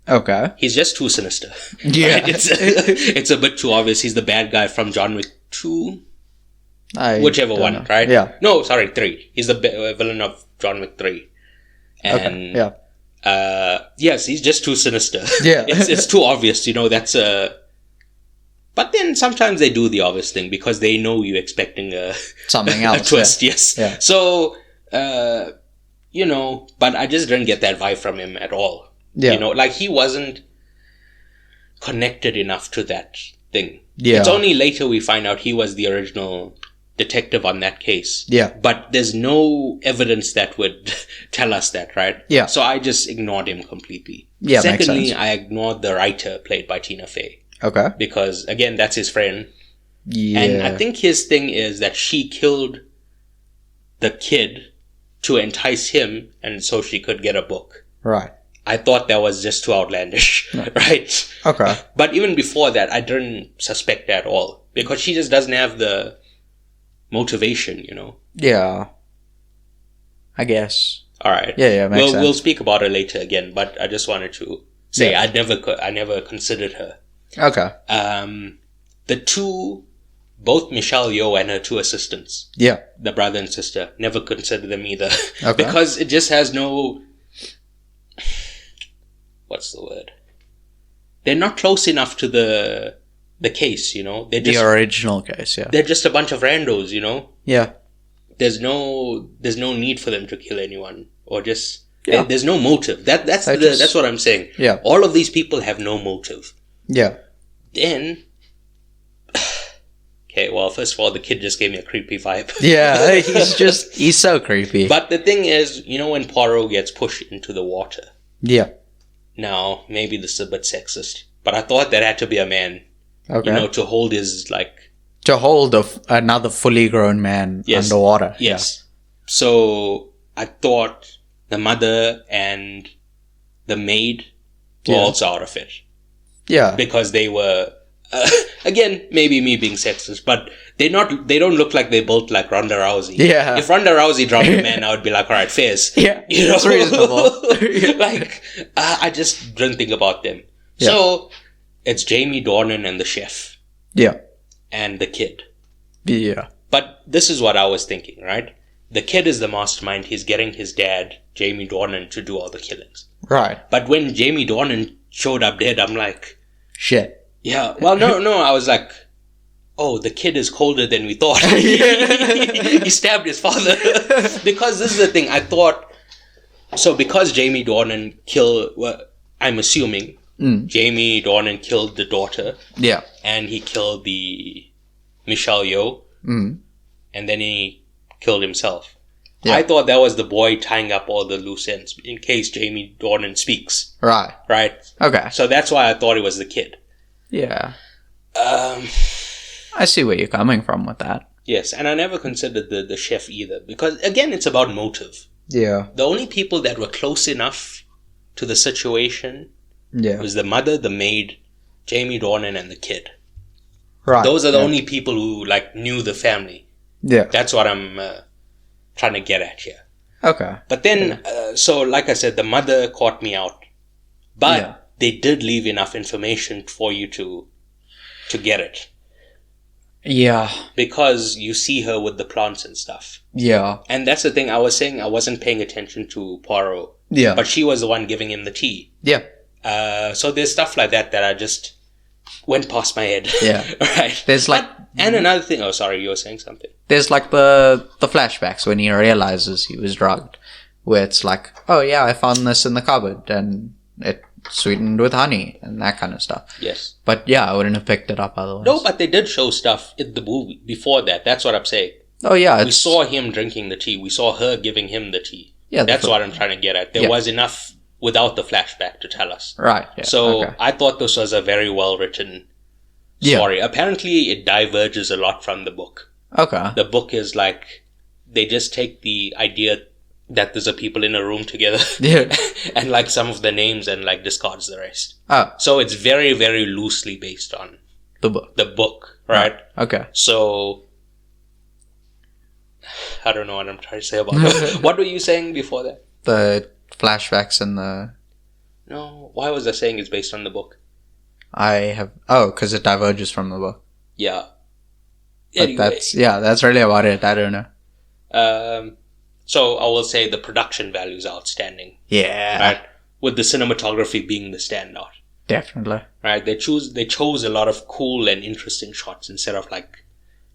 Okay. He's just too sinister. Yeah. Right? It's a bit too obvious. He's the bad guy from John Wick 2. Whichever one, know. right? Yeah. No, sorry, 3. He's the villain of John Wick 3. And, okay. Yeah. yes, he's just too sinister. Yeah. It's too obvious, that's but then sometimes they do the obvious thing because they know you're expecting something else. a twist, yes. Yeah. So, but I just didn't get that vibe from him at all. Yeah. Like he wasn't connected enough to that thing. Yeah. It's only later we find out he was the original detective on that case. Yeah. But there's no evidence that would tell us that, right? Yeah. So I just ignored him completely. Yeah, Secondly, makes sense. I ignored the writer played by Tina Fey. Okay. Because, again, that's his friend. Yeah. And I think his thing is that she killed the kid to entice him and so she could get a book. Right. I thought that was just too outlandish, right? Okay. But even before that, I didn't suspect at all. Because she just doesn't have the motivation, Yeah. I guess. All right. Yeah, makes sense. We'll speak about her later again, but I just wanted to say I never considered her. Okay. The two, both Michelle Yeoh and her 2 assistants, Yeah. the brother and sister, never considered them either. Okay. Because it just has no... what's the word? They're not close enough to the case, you know. They're just The original case, yeah. they're just a bunch of randos, you know. Yeah. There's no need for them to kill anyone, or just Yeah. there's no motive. That's what I'm saying. Yeah. All of these people have no motive. Yeah. Then, okay, well, first of all, the kid just gave me a creepy vibe. Yeah, he's so creepy. But the thing is, you know, when Poirot gets pushed into the water. Yeah. Now, maybe this is a bit sexist, but I thought there had to be a man, Okay. you know, to hold his, like... To hold another fully grown man Yes. underwater. Yes. So, I thought the mother and the maid were Yeah. also out of it. Yeah. Because they were... again, maybe me being sexist, but they don't look like they built like Ronda Rousey. Yeah. If Ronda Rousey dropped a man, I would be like, alright, fairs. Yeah. You know? It's reasonable. Like, I just didn't think about them. Yeah. So, it's Jamie Dornan and the chef. Yeah. And the kid. Yeah. But this is what I was thinking, right? The kid is the mastermind. He's getting his dad, Jamie Dornan, to do all the killings. Right. But when Jamie Dornan showed up dead, I'm like... Shit. Yeah, well, no, I was like, oh, the kid is colder than we thought. He stabbed his father. Because this is the thing, I thought, so because Jamie Dornan killed, well, I'm assuming, Jamie Dornan killed the daughter, Yeah. and he killed the Michelle Yeoh, Mm. and then he killed himself. Yeah. I thought that was the boy tying up all the loose ends, in case Jamie Dornan speaks, Right. right? Okay. So that's why I thought it was the kid. Yeah. I see where you're coming from with that. Yes, and I never considered the chef either, because again, it's about motive. Yeah. The only people that were close enough to the situation Yeah. was the mother, the maid, Jamie Dornan, and the kid. Right. Those are the yeah. only people who like knew the family. Yeah. That's what I'm trying to get at here. Okay. But then, so like I said, the mother caught me out, but Yeah. they did leave enough information for you to get it. Yeah. Because you see her with the plants and stuff. Yeah. And that's the thing I was saying, I wasn't paying attention to Poirot. Yeah. But she was the one giving him the tea. Yeah. So there's stuff like that I just went past my head. Yeah. Right. There's like... And another thing, oh sorry, you were saying something. There's like the flashbacks when he realizes he was drugged. Where it's like, oh yeah, I found this in the cupboard and it sweetened with honey and that kind of stuff. Yes. But yeah, I wouldn't have picked it up otherwise. No, but they did show stuff in the movie before that. That's what I'm saying. Oh yeah, We saw him drinking the tea. We saw her giving him the tea. Yeah, That's what I'm trying to get at. There Yeah. was enough without the flashback to tell us. Right. Yeah, So okay. I thought this was a very well written Yeah. story. Apparently it diverges a lot from the book. Okay. The book is like, they just take the idea that there's a people in a room together Yeah. and like some of the names and like discards the rest. Oh, So it's very, very loosely based on the book. the book, right? Okay. So I don't know what I'm trying to say about that. What were you saying before that? The flashbacks and the... No, why was I saying it's based on the book? because it diverges from the book. Yeah. But Anyway, that's really about it. I don't know. so I will say the production value is outstanding, Yeah. right? With the cinematography being the standout, Definitely. right? They chose a lot of cool and interesting shots instead of like,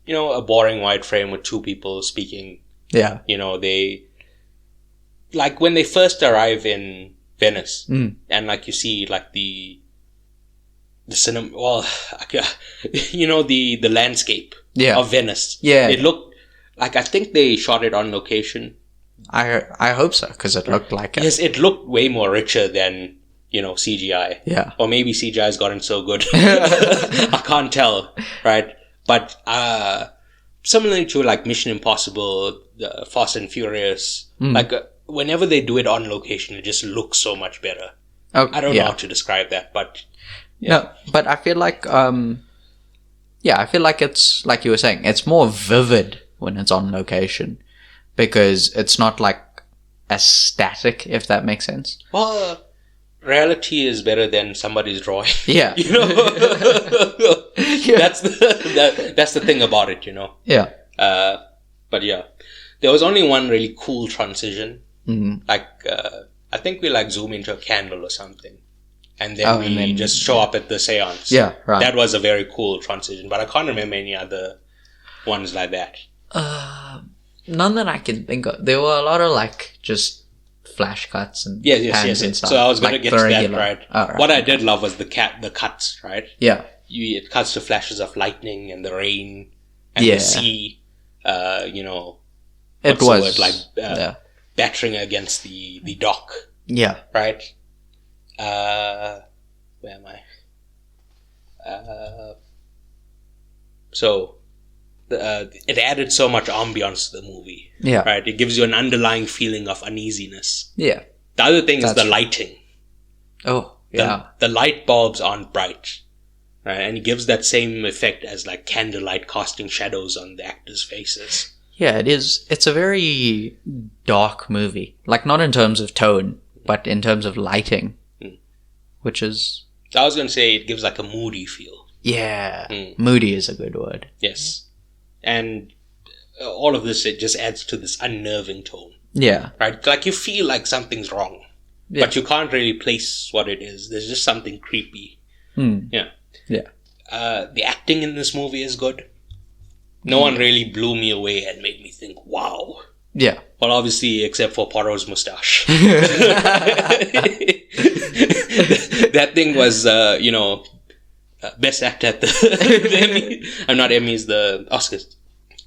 you know, a boring wide frame with two people speaking. Yeah. You know, they like when they first arrive in Venice, and like you see like the cinema, well, you know, the landscape Yeah. of Venice. Yeah. It looked like, I think they shot it on location. I hope so, because it looked like it. Yes, it looked way more richer than, you know, CGI. Yeah. Or maybe CGI has gotten so good. I can't tell, right? But similarly to like Mission Impossible, Fast and Furious, like whenever they do it on location, it just looks so much better. Okay, I don't know how to describe that, but No, but I feel like, I feel like it's, like you were saying, it's more vivid when it's on location. Because it's not like as static, if that makes sense. well, reality is better than somebody's drawing. Yeah. You know, that's the thing about it. You know. Yeah. But yeah, there was only one really cool transition. Mm-hmm. Like I think we like zoom into a candle or something, and then just show up at the seance. Yeah, right. That was a very cool transition, but I can't remember any other ones like that. None that I can think of. There were a lot of like just flash cuts and yes. and stuff. So I was going like to get to that, regular. right? Oh, right? What I did love was the cuts, right? Yeah. It cuts to flashes of lightning and the rain and the sea. It was battering against the dock. Yeah. Right. Where am I? So it added so much ambiance to the movie. Yeah. Right. It gives you an underlying feeling of uneasiness. Yeah. The other thing is the lighting. Oh, yeah. The light bulbs aren't bright. Right. And it gives that same effect as like candlelight casting shadows on the actors' faces. Yeah, it is. It's a very dark movie. Like, not in terms of tone, but in terms of lighting. Which is... I was going to say it gives like a moody feel. Yeah. Moody is a good word. Yes. And all of this, it just adds to this unnerving tone. Yeah. Right? Like you feel like something's wrong. Yeah. But you can't really place what it is. There's just something creepy. Yeah. Yeah. The acting in this movie is good. No one really blew me away and made me think, wow. Yeah. Well, obviously, except for Poirot's mustache. That thing was, best actor at the Emmy. I'm not Emmys, the Oscars.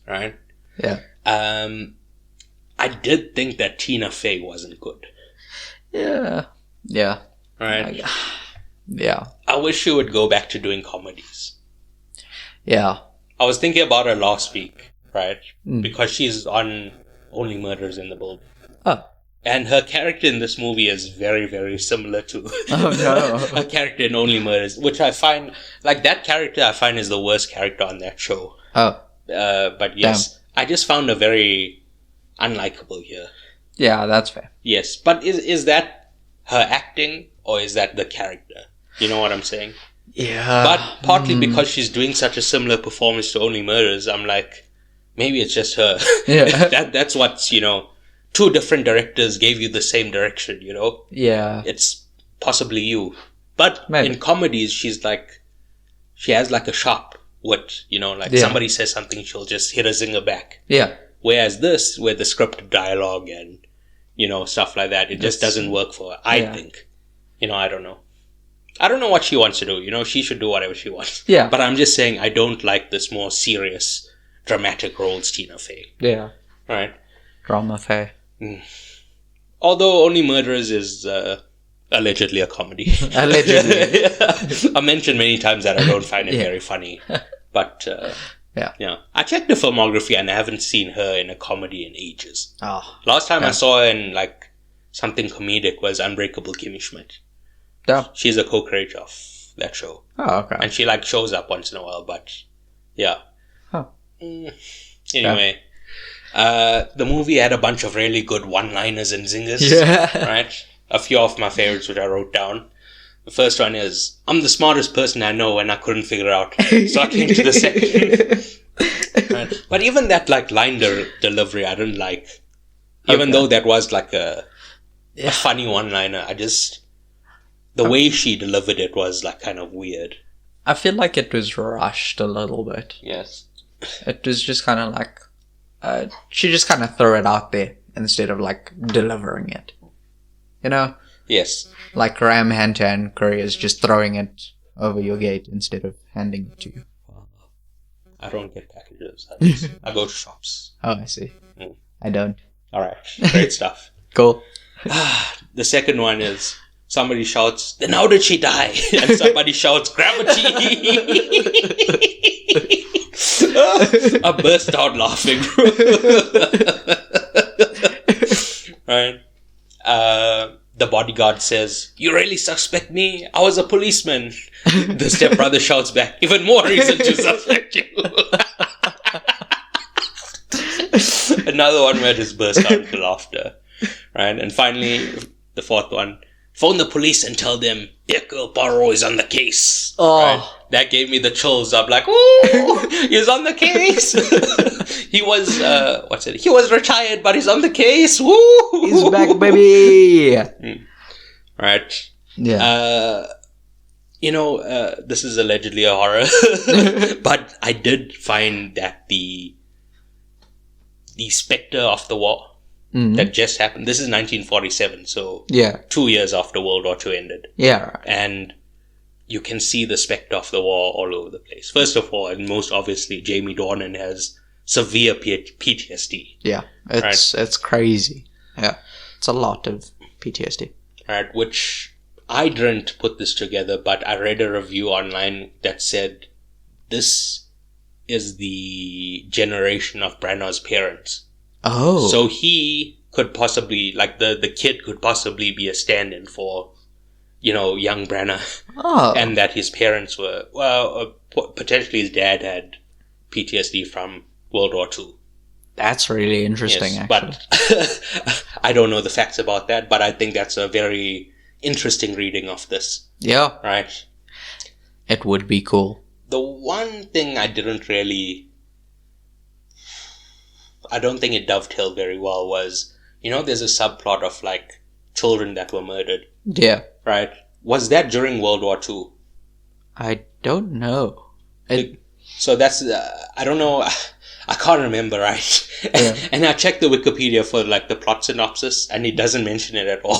Right? Yeah. I did think that Tina Fey wasn't good. Yeah. Yeah. Right? Yeah. I wish she would go back to doing comedies. Yeah. I was thinking about her last week, right? Because she's on Only Murders in the Building. Oh. And her character in this movie is very, very similar to her character in Only Murders, which I find, like that character I find is the worst character on that show. Oh. But yes, I just found her very unlikable here. Yeah, that's fair. Yes, but is that her acting or is that the character? You know what I'm saying? Yeah. But partly because she's doing such a similar performance to Only Murders, I'm like, maybe it's just her. Yeah. That's what's, two different directors gave you the same direction, Yeah. It's possibly you. But maybe. In comedies, she has like a sharp wit, somebody says something, she'll just hit a zinger back. Yeah. Whereas this, with the scripted dialogue and, stuff like that, it just doesn't work for her, I think. I don't know. I don't know what she wants to do. She should do whatever she wants. Yeah. But I'm just saying I don't like this more serious, dramatic roles Tina Fey. Yeah. Right? Drama Fey. Although Only Murderers is allegedly a comedy. Allegedly. I mentioned many times that I don't find it very funny. But, yeah. I checked the filmography and I haven't seen her in a comedy in ages. Oh. Last time I saw her in, something comedic was Unbreakable Kimmy Schmidt. Yeah. She's a co-creator of that show. Oh, okay. And she shows up once in a while, but yeah. Huh. Anyway, the movie had a bunch of really good one-liners and zingers. Yeah. Right? A few of my favorites which I wrote down. The first one is, I'm the smartest person I know and I couldn't figure out. So I came to the second. Right? But even that line delivery I didn't like. Even though that was a funny one-liner, the way she delivered it was kind of weird. I feel like it was rushed a little bit. Yes. It was just kind of she just kind of threw it out there instead of delivering it. Yes. Like Ram Hantan Curry is just throwing it over your gate instead of handing it to you. I don't get packages. I go to shops. Oh, I see. I don't. Alright. Great stuff. Cool. The second one is, somebody shouts, then how did she die? And somebody shouts, gravity! I burst out laughing. Right? The bodyguard says, you really suspect me? I was a policeman. The stepbrother shouts back, even more reason to suspect you. Another one where I just burst out into laughter. Right? And finally, the fourth one, phone the police and tell them Hercule Poirot is on the case. Oh. Right? That gave me the chills. I'm like, ooh, he's on the case. He was, He was retired, but he's on the case. Woo! He's back, baby! Right. Yeah. This is allegedly a horror, but I did find that the specter of the war that just happened. This is 1947, so 2 years after World War II ended. Yeah, right. And you can see the specter of the war all over the place. First of all, and most obviously, Jamie Dornan has severe PTSD. Yeah, it's crazy. Yeah, it's a lot of PTSD. Right, which I didn't put this together, but I read a review online that said this is the generation of Branagh's parents. Oh. So he could possibly, like the kid could possibly be a stand-in for, young Branagh. Oh. And that his parents were, potentially his dad had PTSD from World War II. That's really interesting, Yes, actually. but I don't know the facts about that, but I think that's a very interesting reading of this. Yeah. Right? It would be cool. The one thing I don't think it dovetailed very well was, there's a subplot of, like, children that were murdered. Yeah. Right? Was that during World War II? I don't know. So that's, I don't know, I can't remember, right? Yeah. And I checked the Wikipedia for, like, the plot synopsis, and it doesn't mention it at all.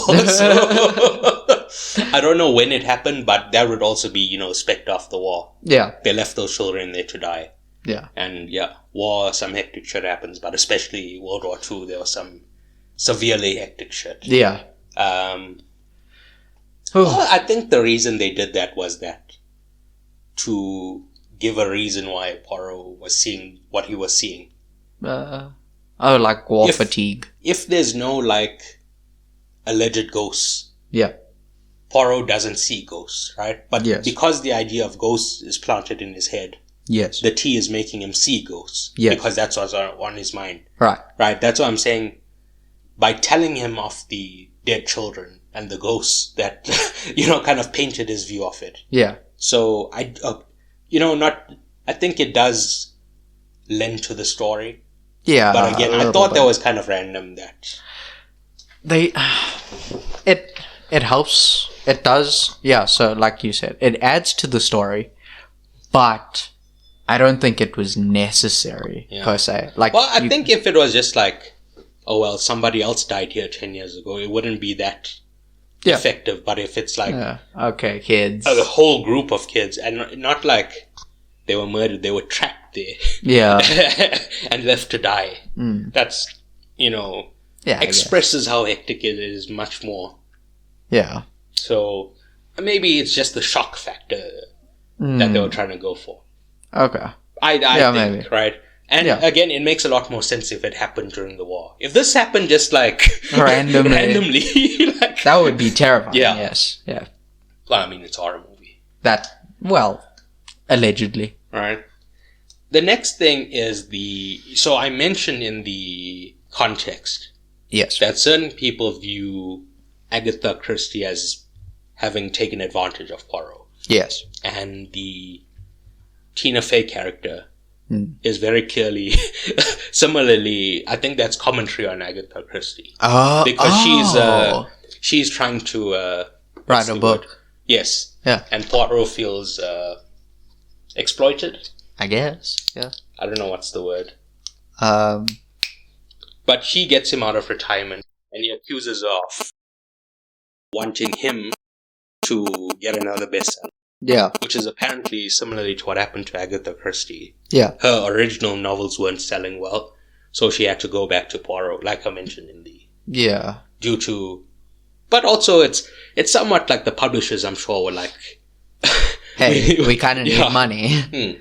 So, I don't know when it happened, but that would also be, specter of the war. Yeah. They left those children there to die. Yeah. And, war, some hectic shit happens, but especially World War II, there was some severely hectic shit. Yeah. Well, I think the reason they did that was that to give a reason why Poirot was seeing what he was seeing. Like war fatigue. If there's no, like, alleged ghosts, Yeah. Poirot doesn't see ghosts, right? But Yes. because the idea of ghosts is planted in his head, Yes. the tea is making him see ghosts. Yes. Because that's what's on his mind. Right. Right? That's what I'm saying. By telling him of the dead children and the ghosts that, kind of painted his view of it. Yeah. So, I think it does lend to the story. Yeah. But again, I thought that was kind of random that... It helps. It does. Yeah, so like you said, it adds to the story, but I don't think it was necessary, per se. I think if it was just like, oh well, somebody else died here 10 years ago, it wouldn't be that effective. But if it's like... okay, kids. A whole group of kids, and not like they were murdered, they were trapped there. Yeah. And left to die. That's, expresses how hectic it is much more. Yeah. So, maybe it's just the shock factor that they were trying to go for. Okay. I think, maybe. Right? And again, it makes a lot more sense if it happened during the war. If this happened just like... randomly like, that would be terrifying, Yeah. Yes. Yeah. Well, I mean, it's a horror movie. Allegedly. Right? The next thing is so I mentioned in the context... Yes. That certain people view Agatha Christie as having taken advantage of Poirot. Yes. And the Tina Fey character is very clearly, similarly, I think that's commentary on Agatha Christie. Because she's trying to... write a book. Yes. Yeah. And Poirot feels exploited. I guess. Yeah. I don't know what's the word. But she gets him out of retirement, and he accuses her of wanting him to get another bestseller. Yeah. Which is apparently similarly to what happened to Agatha Christie. Yeah. Her original novels weren't selling well, so she had to go back to Poirot, like I mentioned in the... Yeah. Due to... But also, it's somewhat like the publishers, I'm sure, were like... Hey, we kind of need money.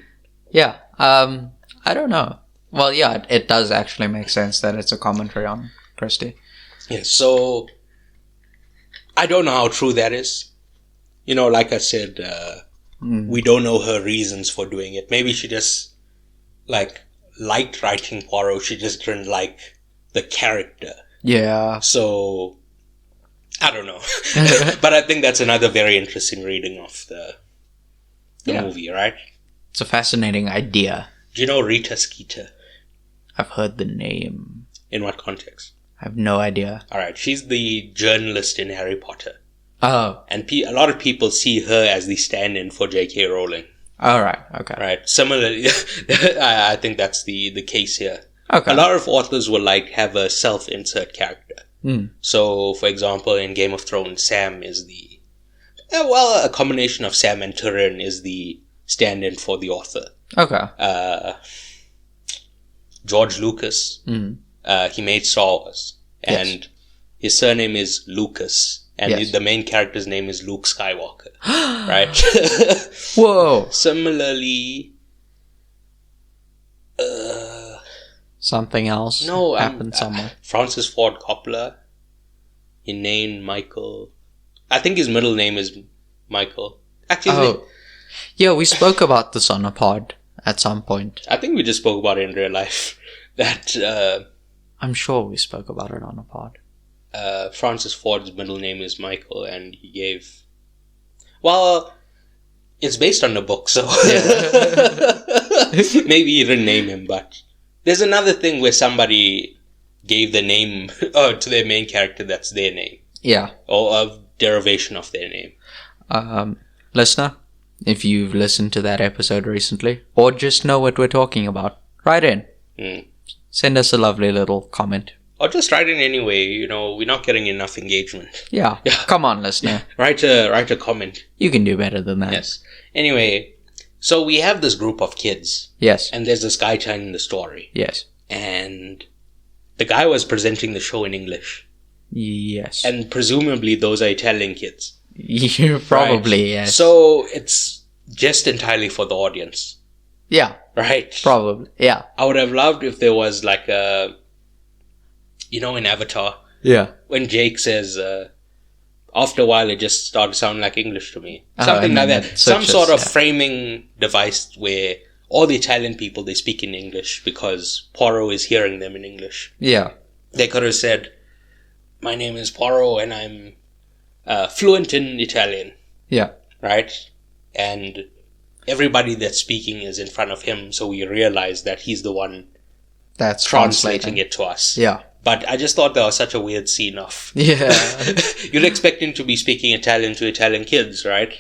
Yeah. I don't know. Well, yeah, it does actually make sense that it's a commentary on Christie. Yeah, so I don't know how true that is. Like I said, we don't know her reasons for doing it. Maybe she just, liked writing Poirot. She just didn't like the character. Yeah. So, I don't know. But I think that's another very interesting reading of the movie, right? It's a fascinating idea. Do you know Rita Skeeter? I've heard the name. In what context? I have no idea. Alright, she's the journalist in Harry Potter. Oh. And a lot of people see her as the stand-in for J.K. Rowling. All right. Okay. Right. Similarly, I think that's the case here. Okay. A lot of authors will have a self-insert character. So, for example, in Game of Thrones, Sam is a combination of Sam and Tyrion is the stand-in for the author. Okay. George Lucas, he made Star Wars, and his surname is Lucas, and the main character's name is Luke Skywalker, right? Whoa. Similarly, something else happened somewhere. Francis Ford Coppola, he named Michael. I think his middle name is Michael. Actually, yeah, we spoke about this on a pod at some point. I think we just spoke about it in real life. That I'm sure we spoke about it on a pod. Francis Ford's middle name is Michael, and he gave. Well, it's based on the book, so maybe he didn't name him. But there's another thing where somebody gave the name to their main character that's their name. Yeah. Or a derivation of their name. Listener, if you've listened to that episode recently, or just know what we're talking about, write in. Send us a lovely little comment. Or just write in anyway. We're not getting enough engagement. Yeah. Come on, listener. Write a comment. You can do better than that. Yes. Anyway, so we have this group of kids. Yes. And there's this guy telling the story. Yes. And the guy was presenting the show in English. Yes. And presumably those are Italian kids. Probably, right? yes. So it's just entirely for the audience. Yeah. Right? Probably, yeah. I would have loved if there was in Avatar. Yeah. When Jake says, after a while it just started sounding like English to me. Something like that. Some sort of framing device where all the Italian people, they speak in English because Poirot is hearing them in English. Yeah. They could have said, my name is Poirot and I'm fluent in Italian. Yeah. Right? And everybody that's speaking is in front of him, so we realize that he's the one that's translating it to us. Yeah. But I just thought that was such a weird scene of... Yeah. You'd expect him to be speaking Italian to Italian kids, right?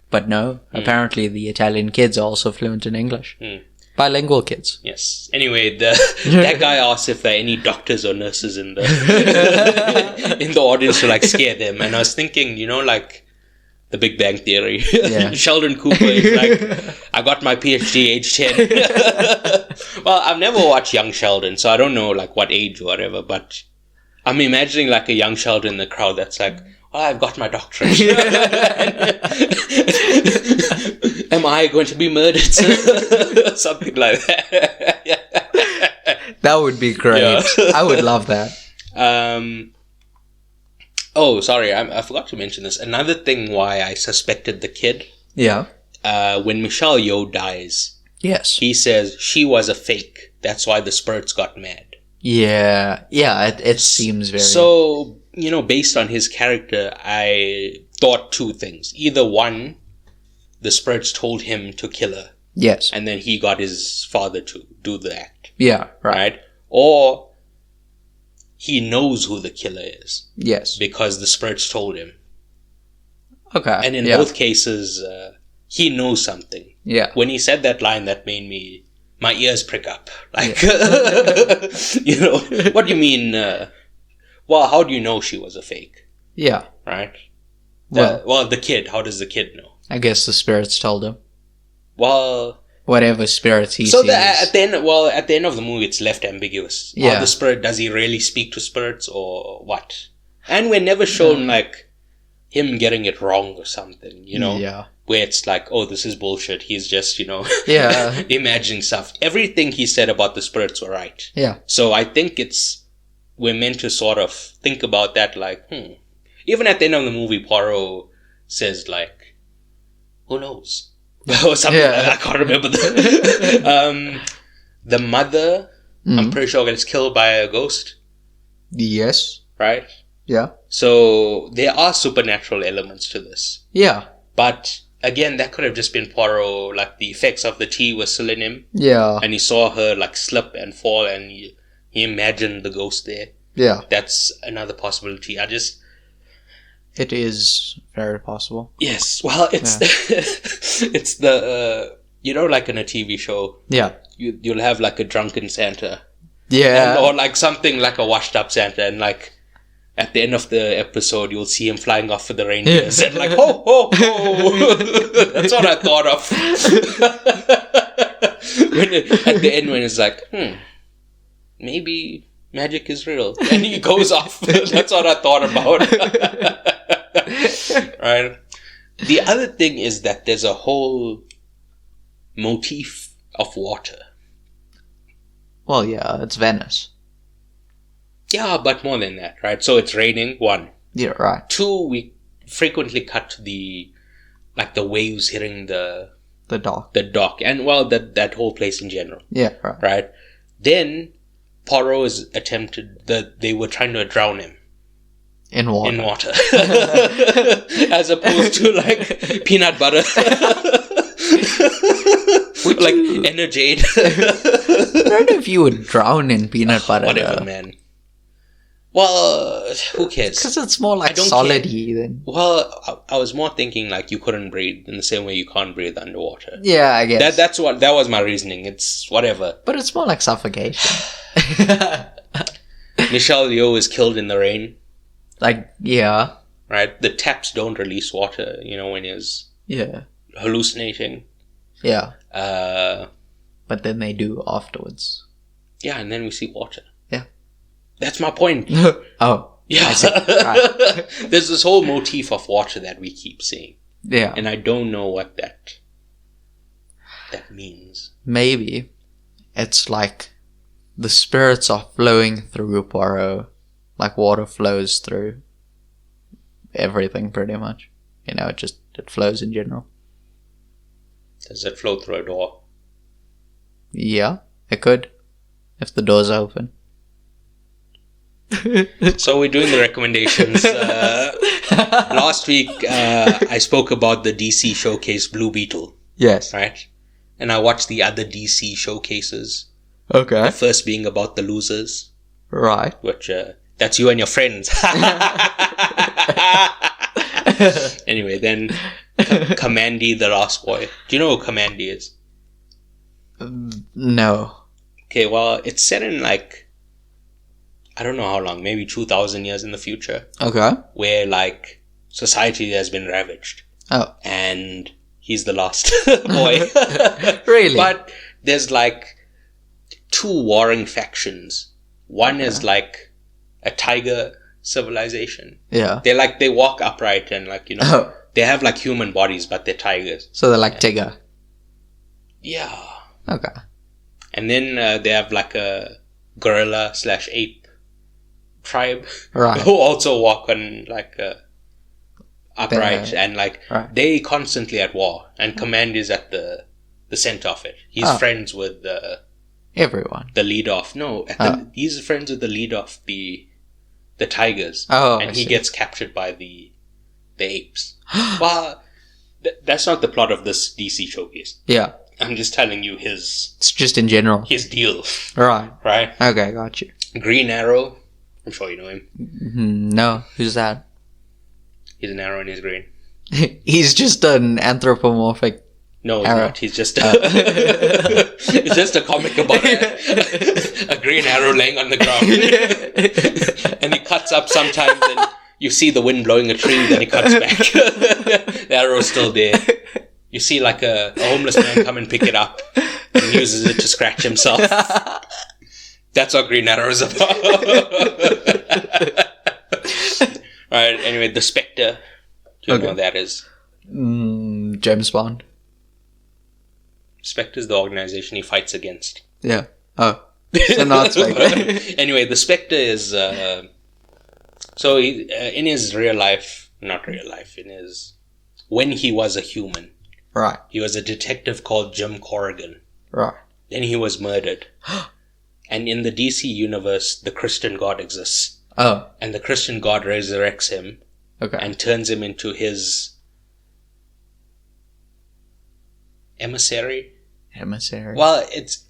But no. Apparently the Italian kids are also fluent in English. Bilingual kids. Yes. Anyway, that guy asked if there are any doctors or nurses in the in the audience to scare them. And I was thinking, The Big Bang Theory. Yeah. Sheldon Cooper is I got my PhD age 10. Well, I've never watched Young Sheldon, so I don't know what age or whatever, but I'm imagining a young Sheldon in the crowd that's I've got my doctorate. Am I going to be murdered? Something like that. That would be great. Yeah. I would love that. Oh, sorry, I forgot to mention this. Another thing why I suspected the kid. Yeah. When Michelle Yeoh dies. Yes. He says she was a fake. That's why the spirits got mad. Yeah. Yeah, it seems very... So, based on his character, I thought two things. Either one, the spirits told him to kill her. Yes. And then he got his father to do the act. Yeah, right. Or he knows who the killer is. Yes. Because the spirits told him. Okay. And in both cases, he knows something. Yeah. When he said that line, that made my ears prick up. What do you mean? Well, how do you know she was a fake? Yeah. Right? Well, the kid, how does the kid know? I guess the spirits told him. Well... Whatever spirits he sees. So at the end of the movie, it's left ambiguous. Yeah. How the spirit, does he really speak to spirits or what? And we're never shown, him getting it wrong or something, Yeah. Where it's this is bullshit. He's just, yeah. imagining stuff. Everything he said about the spirits were right. Yeah. So I think we're meant to sort of think about that Even at the end of the movie, Poirot says who knows? Or something like that. I can't remember the mother, I'm pretty sure gets killed by a ghost. Yes. Right? Yeah. So there are supernatural elements to this. Yeah. But again, that could have just been Poirot, the effects of the tea were still in him. Yeah. And he saw her slip and fall and he imagined the ghost there. Yeah. That's another possibility. It is very possible. Yes. Well, it's it's the like in a TV show, Yeah. you'll have like a drunken Santa, Yeah. or like something like a washed up Santa, and like at the end of the episode, you'll see him flying off with the reindeers, and like ho ho ho. That's what I thought of. At the end, when it's like, maybe magic is real, and he goes off. That's what I thought about. Right. The other thing is that there's a whole motif of water. Well, yeah, it's Venice. Yeah, but more than that, right? So it's raining, 1. Yeah, right. 2, we frequently cut the waves hitting the dock. The dock, and well, that whole place in general. Yeah, right. Right. Then Poirot is they were trying to drown him. In water. In water. As opposed to like peanut butter. Like Energade. I don't know if you would drown in peanut butter. Whatever, though. man. Well, who cares? Because it's more like solidy then. Well, I was more thinking like you couldn't breathe in the same way you can't breathe underwater. Yeah, I guess. That was my reasoning. It's whatever. But it's more like suffocation. Michelle Yeoh is killed in the rain. Like, yeah. Right? The taps don't release water, when he's hallucinating. Yeah. But then they do afterwards. Yeah, and then we see water. Yeah. That's my point. Oh. Yeah. I see. Right. There's this whole motif of water that we keep seeing. Yeah. And I don't know what that means. Maybe it's like the spirits are flowing through Poirot, like water flows through everything pretty much. It flows in general. Does it flow through a door? Yeah, it could. If the door's open. So we're doing the recommendations. Last week, I spoke about the DC showcase Blue Beetle. Yes. Right? And I watched the other DC showcases. Okay. The first being about the losers. Right. Which, that's you and your friends. Anyway, then Commandy the Lost Boy. Do you know who Commandy is? No. Okay, well, it's set in like, I don't know how long, maybe 2,000 years in the future. Okay. Where like society has been ravaged. Oh. And he's the lost boy. Really? But there's like 2 warring factions. One is like a tiger civilization. Yeah. They walk upright and like, they have like human bodies, but they're tigers. So they're like Tigger. Yeah. Okay. And then they have like a gorilla/ape tribe. Right. Who also walk on like upright and like they constantly at war. And Command is at the center of it. He's friends with everyone. The leader of he's friends with the leader of the tigers. Oh, and he gets captured by the apes. Well, that's not the plot of this DC showcase. Yeah. I'm just telling you It's just in general. his deal. Right. Right? Okay, got you. Green Arrow. I'm sure you know him. No, who's that? He's an arrow and he's green. He's just an anthropomorphic. No, he's arrow. not. He's just it's just a comic about a green arrow laying on the ground. And he cuts up sometimes and you see the wind blowing a tree, then he cuts back. The arrow's still there. You see like a homeless man come and pick it up and uses it to scratch himself. That's what Green Arrow is about. Right, anyway, the Spectre. Do you know what that is? James Bond. Spectre is the organization he fights against. Yeah. Oh. So not Spectre. Anyway, the Spectre is... so he, in his real life... Not real life, when he was a human... Right. He was a detective called Jim Corrigan. Right. Then he was murdered. And in the DC universe, the Christian God exists. Oh. And the Christian God resurrects him. Okay. And turns him into his... emissary? Emissary. Well,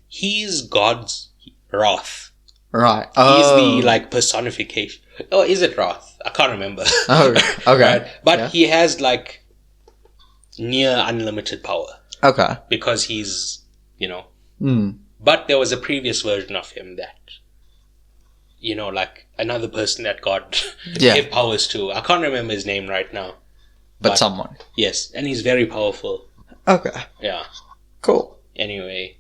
he's God's wrath. Right. He's the, personification. Oh, is it Roth? I can't remember. Oh, okay. Right? But Yeah. he has like near unlimited power Okay. because he's, Hmm. But there was a previous version of him that, like another person that God Yeah. gave powers to. I can't remember his name right now. But someone. Yes, and he's very powerful. Okay. Yeah. Cool. Anyway,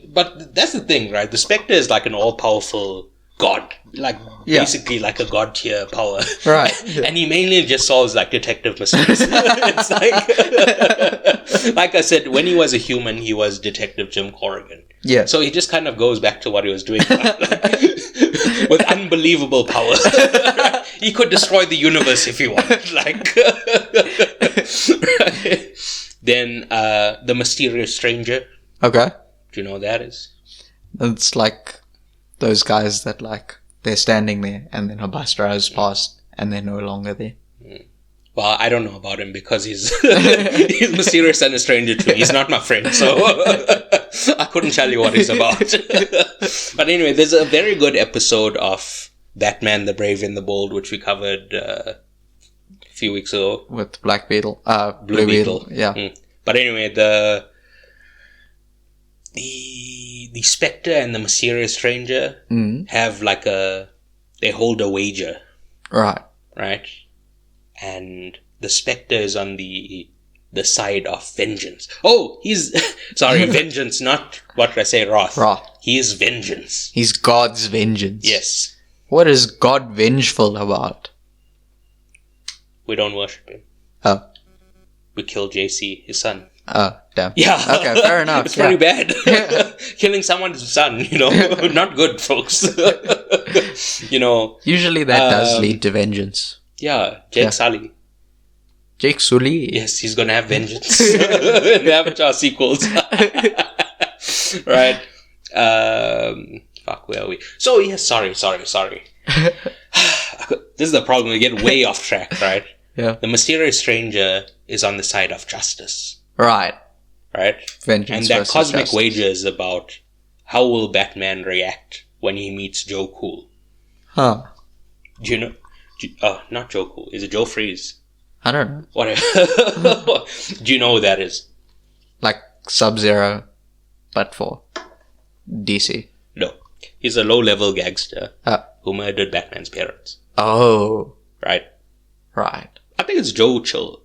but that's the thing, right? The Spectre is like an all-powerful god, like Yeah. basically like a god tier power, Right. and he mainly just solves like detective mysteries. It's like I said, when he was a human, he was Detective Jim Corrigan. Yeah. So he just kind of goes back to what he was doing, with unbelievable power. He could destroy the universe if he wanted. Then the mysterious stranger. Okay. Do you know what that is? It's like those guys that like they're standing there and then a bus drives past and they're no longer there. Well, I don't know about him because he's he's mysterious and a stranger to me. He's not my friend, so I couldn't tell you what he's about. But anyway, there's a very good episode of Batman the Brave and the Bold, which we covered a few weeks ago. With Black Beetle. Blue Beetle. Yeah. But anyway, the Spectre and the mysterious stranger have like they hold a wager, Right. right? And the Spectre is on the side of vengeance. Oh, he's sorry, vengeance, not what did I say, wrath. Wrath. He is vengeance. He's God's vengeance. Yes. What is God vengeful about? We don't worship him. Oh. We kill JC, his son. Oh, damn. Yeah. Okay, fair enough. It's pretty bad. Killing someone's son, not good, folks. Usually that does lead to vengeance. Yeah, Jake Sully. Jake Sully. Yes, he's gonna have vengeance in the Avatar sequels. Right. Fuck, where are we? So, yes, sorry. This is the problem. We get way off track, right? Yeah. The mysterious stranger is on the side of justice. Right. Right? Vengeance And that versus cosmic justice. wager is about how will Batman react when he meets Joe Cool. Huh. Do you know? Not Joe Cool. Is it Joe Freeze? I don't know. Whatever. Do you know who that is? Like Sub-Zero, but for DC. No. He's a low-level gangster Oh. who murdered Batman's parents. Oh. Right? Right. I think it's Joe Chill.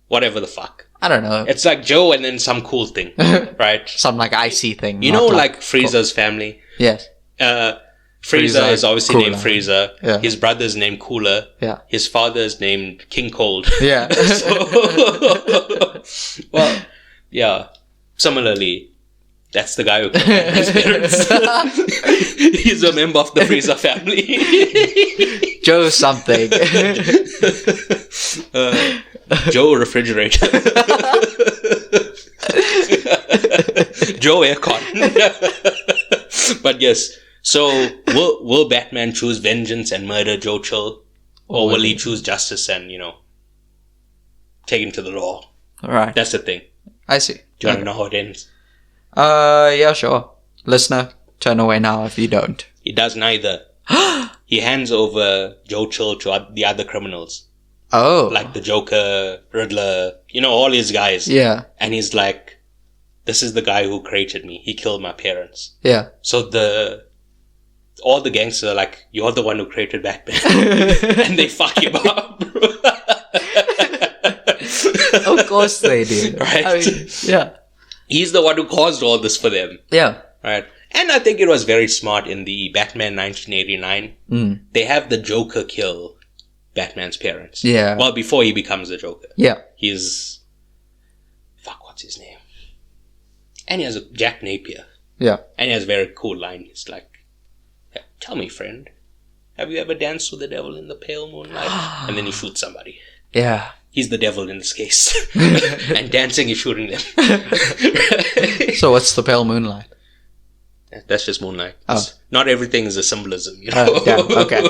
Whatever the fuck. I don't know. It's like Joe and then some cool thing. Right? Some like icy thing. You not know, like Frieza's family? Yes. Frieza is obviously Cooler. named Frieza. Yeah. His brother's named Cooler. Yeah. His father's named King Cold. Yeah. Well, yeah. Similarly, that's the guy who killed his parents. He's a member of the Frieza family. Joe something. Joe Refrigerator. Joe Aircon. But yes, so will Batman choose vengeance and murder Joe Chill? Or will he choose justice and, take him to the law? Right. That's the thing. I see. Do you want to know how it ends? Yeah, sure. Listener, turn away now if you don't. He does neither. He hands over Joe Chill to the other criminals. Oh. Like the Joker, Riddler, all his guys. Yeah. And he's like, this is the guy who created me. He killed my parents. Yeah. So all the gangsters are like, you're the one who created Batman. And they fuck him up. Of course they do. Right? I mean, yeah. He's the one who caused all this for them. Yeah. Right? And I think it was very smart in the Batman 1989. They have the Joker kill Batman's parents. Yeah. Well, before he becomes the Joker. Yeah. He's... Fuck, what's his name? And he has a Jack Napier. Yeah. And he has a very cool line. He's like, tell me, friend, have you ever danced with the devil in the pale moonlight? And then he shoots somebody. Yeah. He's the devil in this case. And dancing is shooting them. So what's the pale moonlight? That's just moonlight. Oh. Not everything is a symbolism, Damn, okay.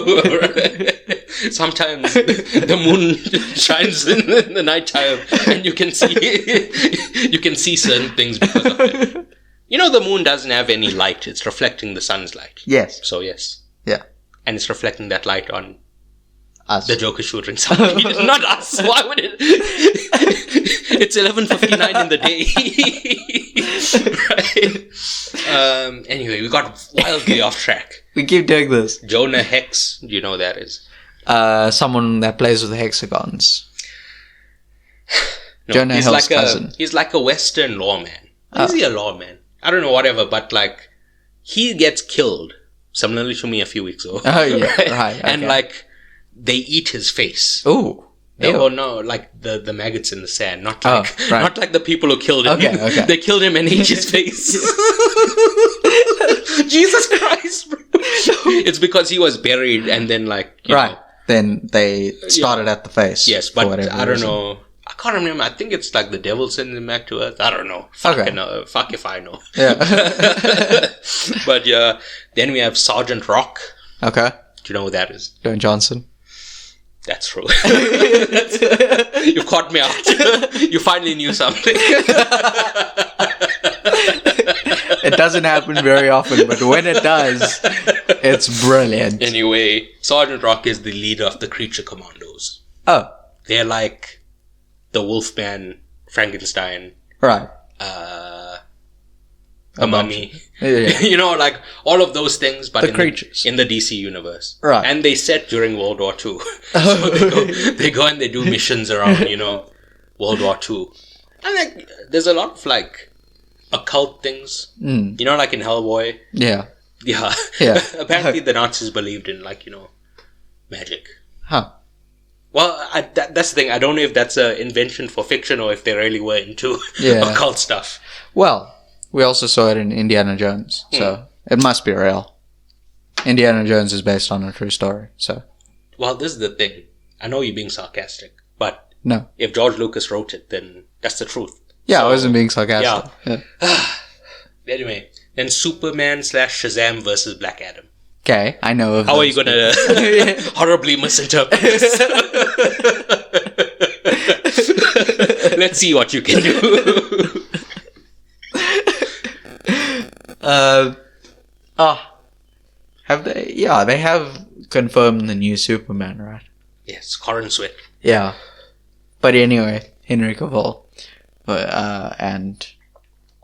Sometimes the moon shines in the nighttime and you can see certain things because of it. The moon doesn't have any light. It's reflecting the sun's light. Yes. So yes. Yeah. and it's reflecting that light on Us. the Joker shooting somebody. Not us. Why would it? It's 11:59 in the day. Right. Anyway, we got wildly off track. We keep doing this. Jonah Hex, do you know who that is? Someone that plays with hexagons. No, Jonah Hill's cousin. He's like a Western lawman. Is he a lawman? I don't know, whatever, but like, he gets killed, similarly to me a few weeks ago. Oh, yeah, right. Okay. And like, they eat his face. Ooh. Oh no, like the maggots in the sand, not like right. not like the people who killed him. Okay. They killed him and ate his face. Jesus Christ, bro. It's because he was buried and then like you know, then they started at the face. yes, but I don't know. I can't remember. I think it's like the devil sending him back to Earth. I don't know. Fuck if I know. Yeah. But then we have Sergeant Rock. Okay. Do you know who that is? Dwayne Johnson. That's true. You caught me out. You finally knew something. It doesn't happen very often, but when it does, it's brilliant. Anyway, Sergeant Rock is the leader of the Creature Commandos. Oh. They're like the Wolfman, Frankenstein, Right. a mummy. Yeah. You know, like all of those things, but The creatures. in the DC universe. Right. And they set during World War II. So they go and they do missions around, you know, World War II. And like, there's a lot of like occult things. Mm. You know, like in Hellboy. Yeah. Yeah. Yeah. Apparently the Nazis believed in like, you know, magic. Huh. Well, that's the thing. I don't know if that's an invention for fiction or if they really were into occult stuff. Well, we also saw it in Indiana Jones, so it must be real. Indiana Jones is based on a true story, so... Well, this is the thing. I know you're being sarcastic, but No. if George Lucas wrote it, then that's the truth. Yeah, So, I wasn't being sarcastic. Yeah. Anyway, then Superman / Shazam versus Black Adam. Okay, I know of How are you those going to horribly misinterpret this? Let's see what you can do. Have they? Yeah, they have confirmed the new Superman, right? Yes, Corin Sweat. Yeah. But anyway, Henry Cavill. And...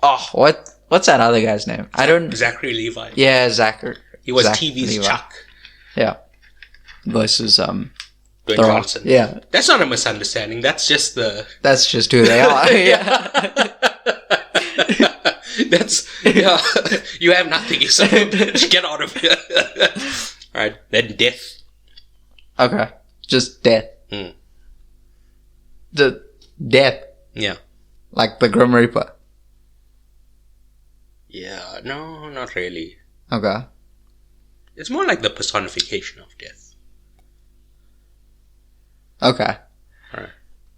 Oh, what's that other guy's name? I don't... Zachary Levi. Yeah, Zachary. He was Zach TV's Levi. Chuck. Yeah. Versus, Dwayne The Rock. Johnson. Yeah. That's not a misunderstanding. That's just the... That's just who they are. Yeah. That's... Yeah. You have nothing, you son of a bitch. Get out of here. Alright, then Death. Okay. Just death. Hmm. The death. Yeah. Like the Grim Reaper. Yeah, no, not really. Okay. It's more like the personification of death. Okay. Alright.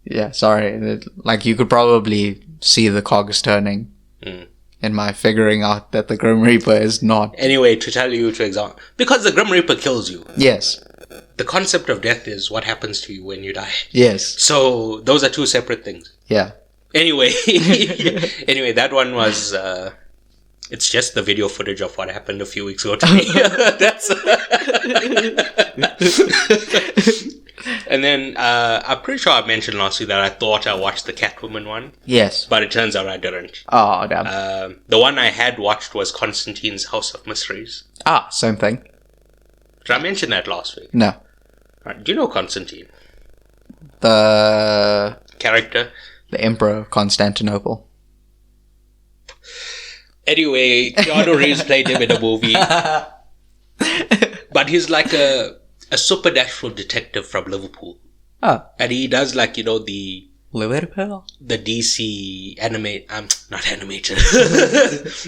Yeah, sorry. Like, you could probably see the cogs turning in my figuring out that the Grim Reaper is not... Anyway, to tell you to example... Because the Grim Reaper kills you. Yes. The concept of death is what happens to you when you die. Yes. So, those are two separate things. Yeah. Anyway, that one was... it's just the video footage of what happened a few weeks ago to me. That's... And then, I'm pretty sure I mentioned last week that I thought I watched the Catwoman one. Yes. But it turns out I didn't. Oh, damn. The one I had watched was Constantine's House of Mysteries. Ah, same thing. Did I mention that last week? No. Right. Do you know Constantine? The Character? The Emperor of Constantinople. Anyway, Keanu Reeves played him in a movie. But he's like a supernatural detective from Liverpool. Oh. And he does like, you know, the Liverpool? The DC not animated.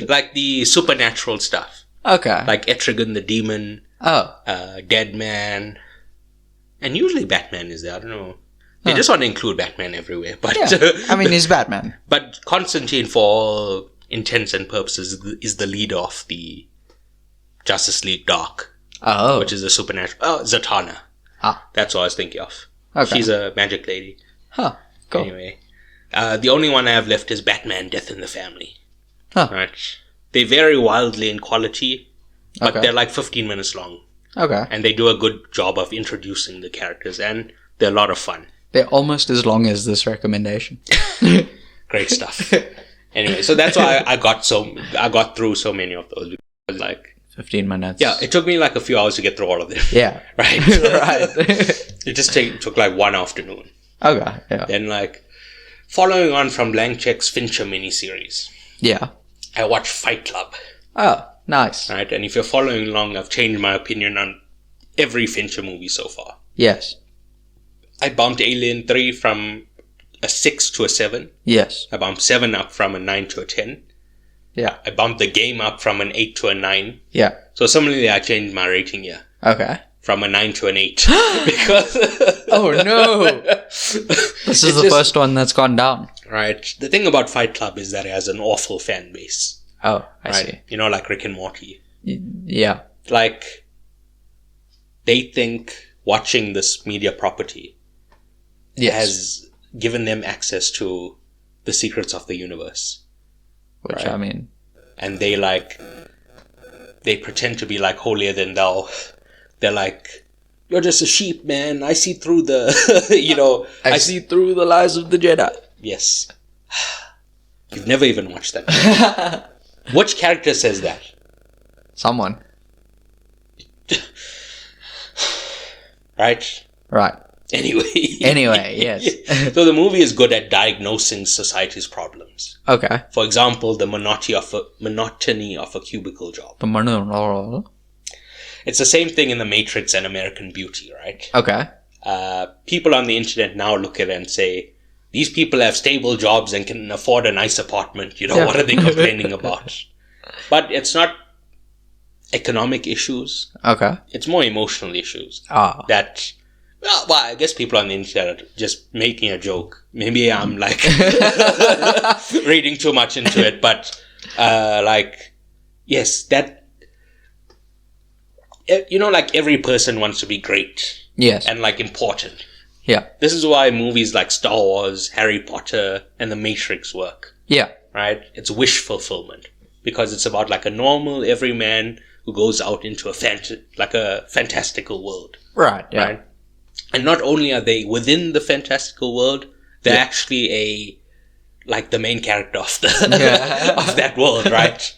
Like the supernatural stuff. Okay. Like Etrigan the Demon. Oh. Dead Man. And usually Batman is there. I don't know. They just want to include Batman everywhere. But yeah. I mean, he's Batman. But Constantine, for all intents and purposes, is the leader of the Justice League Dark. Oh. Which is a supernatural... Oh, Zatanna. Ah. That's what I was thinking of. Okay. She's a magic lady. Huh. Cool. Anyway. The only one I have left is Batman Death in the Family. Huh. Right. They vary wildly in quality, but Okay. they're like 15 minutes long. Okay. And they do a good job of introducing the characters, and they're a lot of fun. They're almost as long as this recommendation. Great stuff. Anyway, so that's why I got through so many of those. Because, like, 15 minutes. yeah, it took me like a few hours to get through all of them. Yeah. Right. Right. It just took like one afternoon. Okay. Yeah. Then, like, following on from Langcheck's Fincher miniseries, Yeah. I watched Fight Club. Oh, nice. Right, and if you're following along, I've changed my opinion on every Fincher movie so far. Yes. I bumped Alien 3 from a 6 to a 7. Yes. I bumped 7 up from a 9 to a 10. Yeah. I bumped The Game up from an 8 to a 9. Yeah. So similarly, I changed my rating here. Okay. From a 9 to an 8. Because... Oh, no! This is the first one that's gone down. Right. The thing about Fight Club is that it has an awful fan base. Oh, I Right? see. You know, like Rick and Morty. Yeah. Like, they think watching this media property has given them access to the secrets of the universe. Which, right? I mean... And they pretend to be like holier than thou. They're like, you're just a sheep, man. I see through the, I see through the lies of the Jedi. Yes. You've never even watched that. Which character says that? Someone. Right? Right. Anyway, yes. So the movie is good at diagnosing society's problems. Okay. For example, the monotony of a cubicle job. It's the same thing in The Matrix and American Beauty, right? Okay. People on the internet now look at it and say, these people have stable jobs and can afford a nice apartment. What are they complaining about? But it's not economic issues. Okay. It's more emotional issues. Ah. That, well, I guess people on the internet are just making a joke. Maybe I'm like reading too much into it, but yes, that, like every person wants to be great. Yes. And like important. Yeah. This is why movies like Star Wars, Harry Potter, and The Matrix work. Yeah. Right? It's wish fulfillment. Because it's about like a normal everyman who goes out into a fantastical world. Right. Yeah. Right? And not only are they within the fantastical world, they're actually the main character of of that world, right?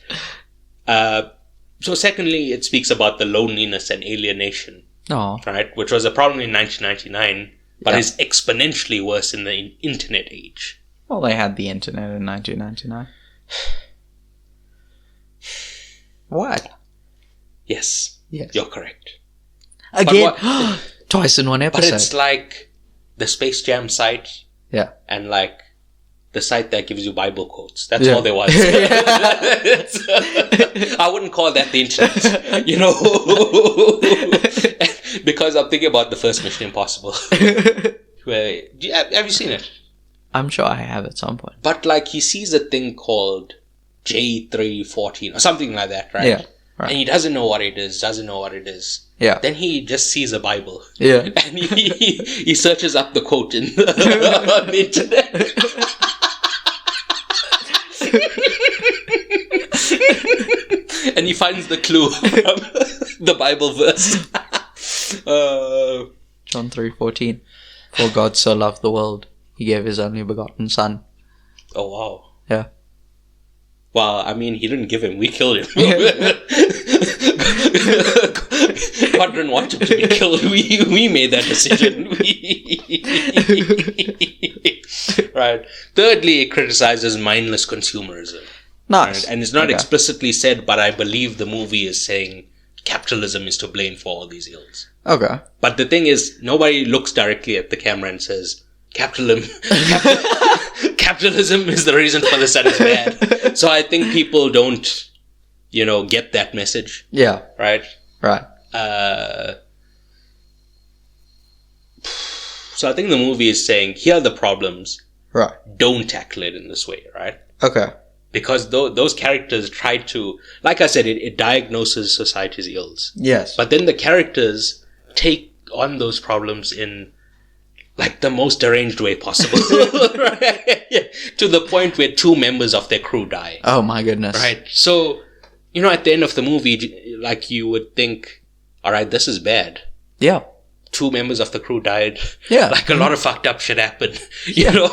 So secondly, it speaks about the loneliness and alienation, right? Which was a problem in 1999, but is exponentially worse in the internet age. Well, they had the internet in 1999. What? Yes. You're correct. Again? Twice in one episode. But it's like the Space Jam site. Yeah. And like the site that gives you Bible quotes. That's all there was. I wouldn't call that the internet, because I'm thinking about the first Mission Impossible. Have you seen it? I'm sure I have at some point. But like he sees a thing called J314 or something like that, right? Yeah. Right. And he doesn't know what it is. Yeah. Then he just sees a Bible. Yeah. And he searches up the quote on the internet. And he finds the clue from the Bible verse. John 3:14. For God so loved the world, he gave his only begotten son. Oh, wow. Yeah. Well, I mean, he didn't give him. We killed him. God didn't want him to be killed. We made that decision. Right. Thirdly, it criticizes mindless consumerism. Nice. Right? And it's not explicitly said, but I believe the movie is saying capitalism is to blame for all these ills. Okay. But the thing is, nobody looks directly at the camera and says, capitalism is the reason for this and it's bad. So I think people don't, get that message. Yeah. Right? Right. So I think the movie is saying, here are the problems. Right. Don't tackle it in this way, right? Okay. Because those characters try to, like I said, it diagnoses society's ills. Yes. But then the characters take on those problems in like the most deranged way possible. Right? Yeah. To the point where 2 members of their crew die. Oh my goodness. Right. So, at the end of the movie, like you would think, alright, this is bad. Yeah. 2 members of the crew died. Yeah. Like, a lot of fucked up shit happened. You Yeah. know?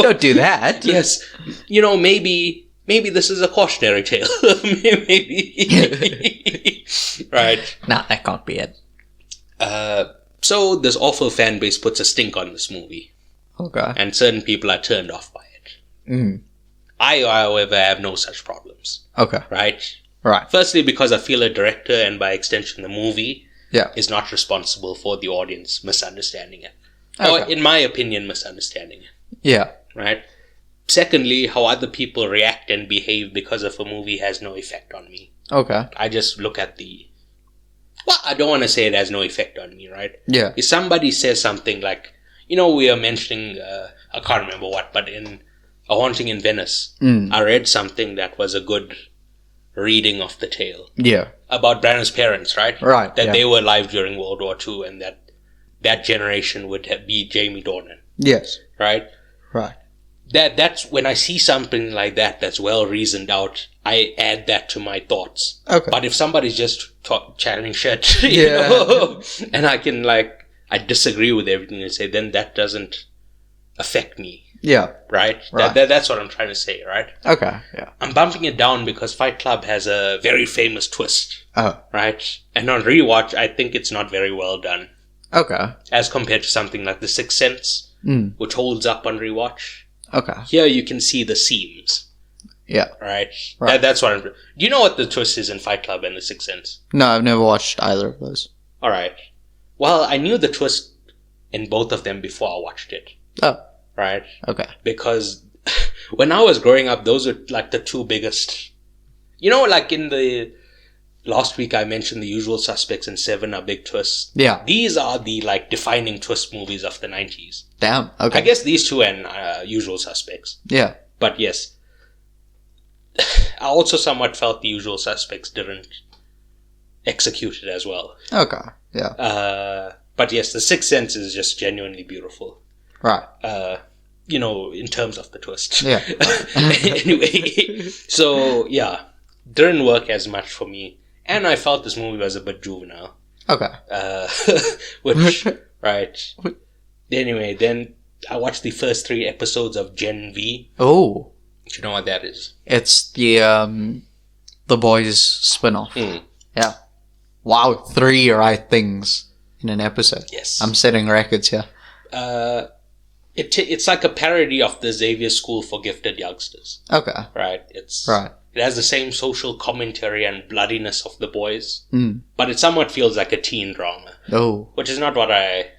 Don't do that. Yes. You know, maybe this is a cautionary tale. Maybe. Right. Nah, that can't be it. So this awful fan base puts a stink on this movie. Okay. And certain people are turned off by it. Mm. I, however, have no such problems. Okay. Right? Right. Firstly, because I feel a director, and by extension the movie, Yeah. is not responsible for the audience misunderstanding it. Okay. Or, in my opinion, misunderstanding it. Yeah. Right? Secondly, how other people react and behave because of a movie has no effect on me. Okay. I just look at well, I don't want to say it has no effect on me, right? Yeah. If somebody says something like, we are mentioning, I can't remember what, but in A Haunting in Venice, I read something that was a good reading of the tale. Yeah. About Brandon's parents, right? Right. That yeah. they were alive during World War II, and that generation would be Jamie Dornan, Yes. right? Right. That's when I see something like that that's well reasoned out, I add that to my thoughts. Okay. But if somebody's just chatting shit, Yeah. and I disagree with everything they say, then that doesn't affect me, Yeah. right? Right. That's what I'm trying to say, right? Okay. Yeah. I'm bumping it down because Fight Club has a very famous twist, Oh. right? And on rewatch, I think it's not very well done Okay. as compared to something like The Sixth Sense, which holds up on rewatch. Okay. Here you can see the seams. Yeah. Right? Right. That's what do you know what the twist is in Fight Club and The Sixth Sense? No, I've never watched either of those. Alright. Well, I knew the twist in both of them before I watched it. Oh. Right? Okay. Because when I was growing up, those were like the two biggest... like in the... Last week I mentioned The Usual Suspects and Seven are big twists. Yeah. These are the defining twist movies of the 90s. Damn. Okay. I guess these two and Usual Suspects. Yeah. But yes. I also somewhat felt The Usual Suspects didn't execute it as well. Okay. Yeah. But yes, The Sixth Sense is just genuinely beautiful. Right. In terms of the twist. Yeah. Anyway, so yeah, didn't work as much for me. And I felt this movie was a bit juvenile. Okay. Which, right. Anyway, then I watched the first 3 episodes of Gen V. Oh. Do you know what that is? It's the Boys spin-off. Yeah. Wow, 3 right things in an episode. Yes. I'm setting records here. It's like a parody of the Xavier School for Gifted Youngsters. Okay. Right? Right. It has the same social commentary and bloodiness of The Boys. Mm. But it somewhat feels like a teen drama. Oh. Which is not what I...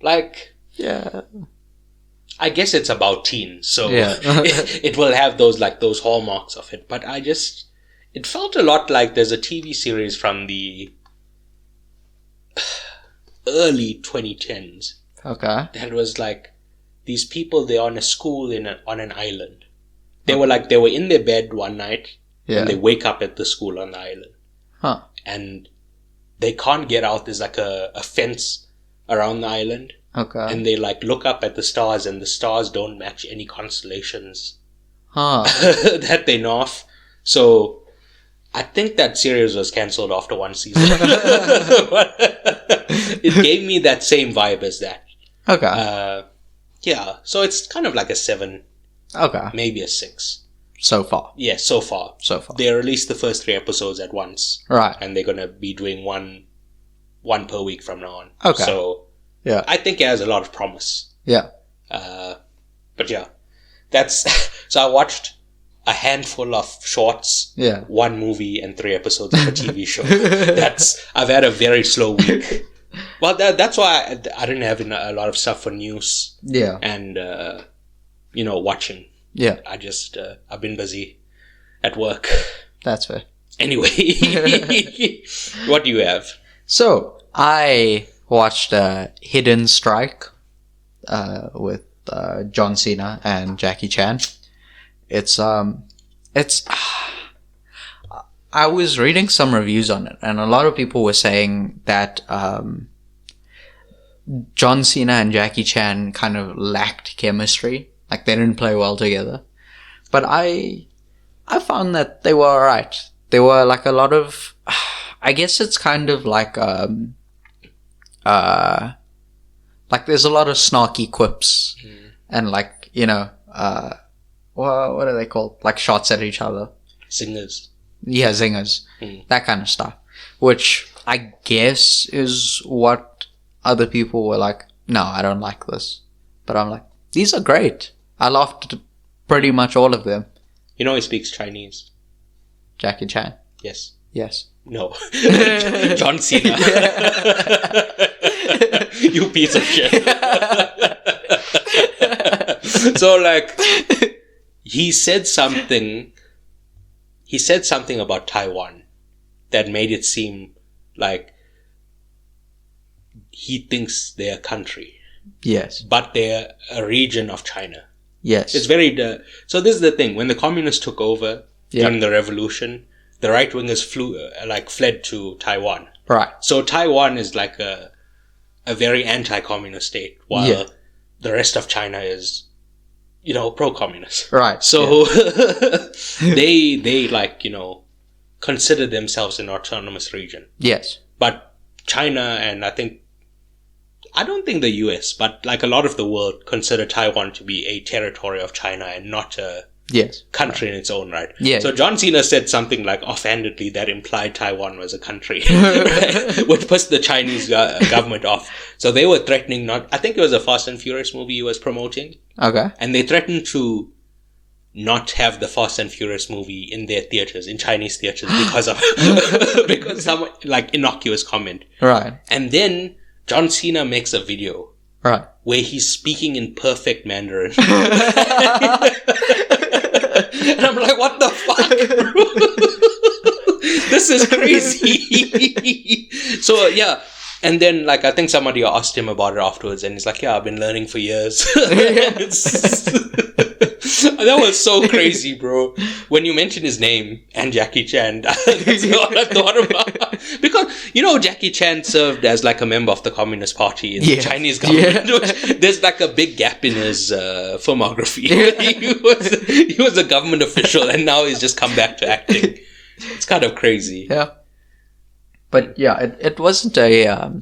Like... Yeah. I guess it's about teens, so Yeah. it will have those hallmarks of it. But it felt a lot like there's a TV series from the early 2010s. Okay. That was like, these people, they're on a school on an island. They were in their bed one night, Yeah. and they wake up at the school on the island. Huh. And they can't get out. There's like a fence around the island. Okay. And they look up at the stars, and the stars don't match any constellations Huh. that they know of. So I think that series was cancelled after 1 season. It gave me that same vibe as that. Okay. Yeah, so it's kind of like a 7, Okay. maybe a 6. So far. Yeah, so far. So far. They released the first 3 episodes at once. Right. And they're going to be doing one per week from now on. Okay. So Yeah. I think it has a lot of promise. Yeah. But yeah, so I watched a handful of shorts, Yeah. 1 movie, and 3 episodes of a TV show. I've had a very slow week. Well, that's why I didn't have a lot of stuff for news Yeah. and, watching. Yeah. I've been busy at work. That's fair. Anyway, what do you have? So, I watched Hidden Strike with John Cena and Jackie Chan. It's I was reading some reviews on it, and a lot of people were saying that John Cena and Jackie Chan kind of lacked chemistry. Like, they didn't play well together. But I found that they were alright. there were like a lot of, I guess it's kind of like there's a lot of snarky quips and like, you know, what are they called? Like shots at each other. Singers. Yeah, zingers. That kind of stuff. Which I guess is what other people were like, no, I don't like this. But I'm like, these are great. I laughed at pretty much all of them. You know he speaks Chinese. Jackie Chan. Yes. Yes. No. John Cena. You piece of shit. So like, he said something about Taiwan that made it seem like he thinks they're a country. Yes. But they're a region of China. Yes. It's very... so this is the thing. When the communists took over during the revolution, the right-wingers fled to Taiwan. Right. So Taiwan is like a very anti-communist state, while the rest of China is, you know, pro-communist. Right. So they like, you know, consider themselves an autonomous region. Yes. But China and I don't think the US, but like a lot of the world consider Taiwan to be a territory of China and not a country in its own right. Yes. So John Cena said something like offhandedly that implied Taiwan was a country, right? Which pissed the Chinese government off. So they were threatening I think it was a Fast and Furious movie he was promoting. Okay. And they threatened to not have the Fast and Furious movie in their theaters, in Chinese theaters, because of some like innocuous comment. Right. And then John Cena makes a video where he's speaking in perfect Mandarin. And I'm like, what the fuck, bro? This is crazy. So, yeah. And then, like, I think somebody asked him about it afterwards, and he's like, yeah, I've been learning for years. That was so crazy, bro. When you mentioned his name and Jackie Chan, that's what I thought about. Because, you know, Jackie Chan served as like a member of the Communist Party in the Chinese government. There's like a big gap in his filmography. He was a government official, and now he's just come back to acting. It's kind of crazy. Yeah. But yeah, it wasn't a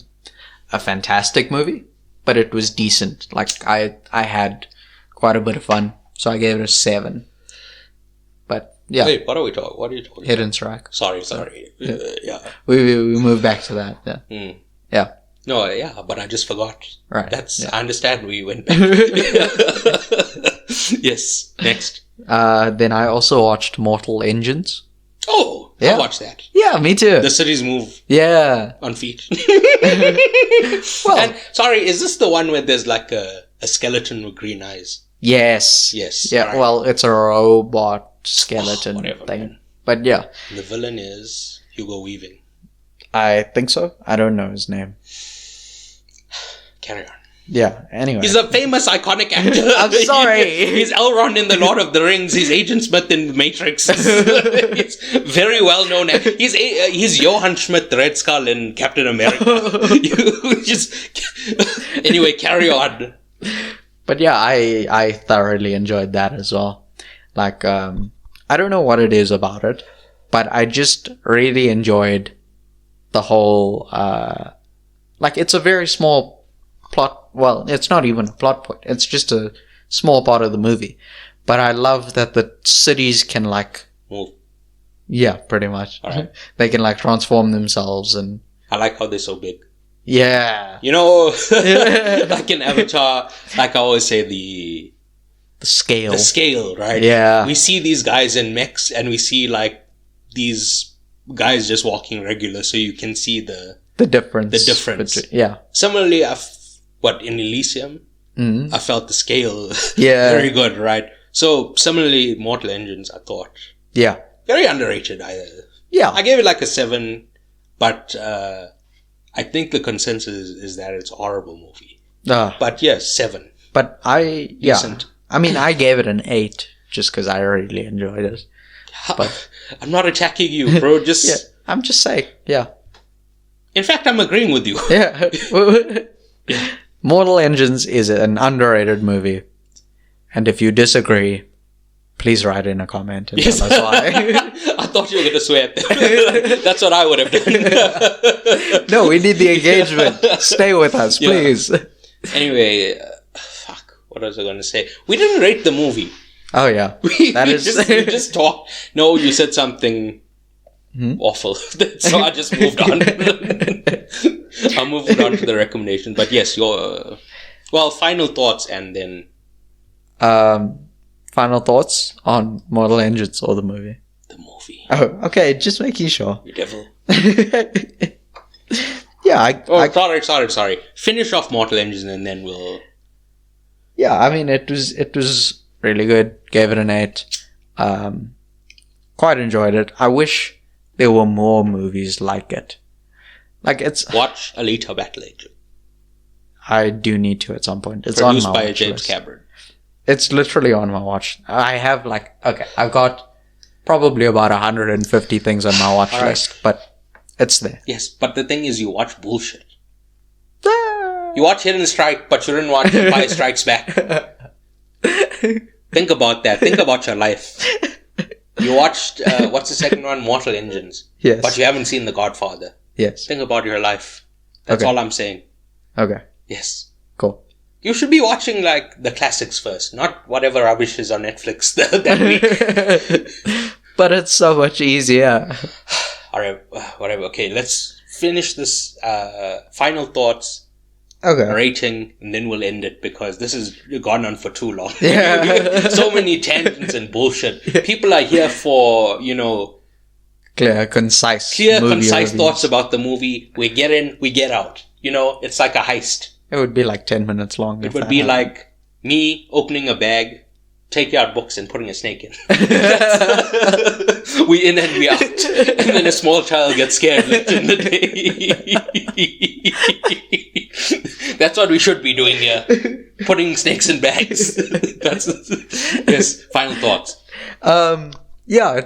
fantastic movie, but it was decent. Like I had quite a bit of fun, so I gave it a 7. But yeah. Wait, what are you talking about? Hidden Strike. Sorry. Yeah. We moved back to that. Yeah. Yeah. No, yeah, but I just forgot. Right. I understand we went back. Yes. Next. Then I also watched Mortal Engines. Oh, yeah. I watched that. Yeah, me too. The cities move. Yeah. On feet. Well, and sorry, is this the one where there's like a skeleton with green eyes? Yes. Yeah. Right. Well, it's a robot skeleton thing. Man. But yeah. The villain is Hugo Weaving. I think so. I don't know his name. Carry on. Yeah, anyway. He's a famous, iconic actor. I'm sorry. He's Elrond in The Lord of the Rings. He's Agent Smith in Matrix. He's very well known. He's Johann Schmidt, the Red Skull in Captain America. Anyway, carry on. But yeah, I thoroughly enjoyed that as well. Like, I don't know what it is about it, but I just really enjoyed the whole, like, it's a very small plot. Well, it's not even a plot point. It's just a small part of the movie. But I love that the cities can, like... move. Yeah, pretty much. All right. They can, like, transform themselves and... I like how they're so big. Yeah. You know, like in Avatar, like I always say, the scale. The scale, right? Yeah. We see these guys in mechs, and we see, like, these guys just walking regular, so you can see the difference. Yeah. Similarly, in Elysium, I felt the scale very good, right? So, similarly, Mortal Engines, I thought. Yeah. Very underrated. Yeah. I gave it like a 7, but I think the consensus is that it's a horrible movie. But yes, 7. But Decent. I mean, I gave it an 8 just because I really enjoyed it. But I'm not attacking you, bro. Just yeah, I'm just saying, yeah. In fact, I'm agreeing with you. Yeah. Yeah. Mortal Engines is an underrated movie. And if you disagree, please write in a comment and tell us why. I thought you were going to swear. That's what I would have done. No, we need the engagement. Stay with us, please. Anyway, what was I going to say? We didn't rate the movie. Oh, yeah. We just talked. No, you said something awful. So I just moved on. I moved on to the recommendation. But yes, your... final thoughts and then... Final thoughts on Mortal Engines or the movie? The movie. Oh, okay. Just making sure. You devil. Yeah, sorry. Finish off Mortal Engines and then we'll... Yeah, I mean, it was really good. Gave it an 8. Quite enjoyed it. I wish there were more movies like it. Like, it's... Watch Alita Battle Angel. I do need to at some point. It's Produced on my by watch James list. Cameron. It's literally on my watch. I have I've got probably about 150 things on my watch list, but it's there. Yes, but the thing is you watch bullshit. You watch Hidden Strike, but you didn't watch Empire Strikes Back. Think about that. Think about your life. You watched, what's the second one? Mortal Engines. Yes. But you haven't seen The Godfather. Yes. Think about your life. That's all I'm saying. Okay. Yes. Cool. You should be watching, the classics first, not whatever rubbish is on Netflix that week. But it's so much easier. Alright, whatever. Okay, let's finish this, final thoughts. Okay. Rating, and then we'll end it because this has gone on for too long. Yeah. So many tangents and bullshit. People are here for, clear, concise reviews. Thoughts about the movie. We get in, we get out. It's like a heist. It would be like 10 minutes long. It would be like me opening a bag, taking out books and putting a snake in. We in and we out. And then a small child gets scared later in the day. That's what we should be doing here. Putting snakes in bags. Yes, final thoughts. Yeah,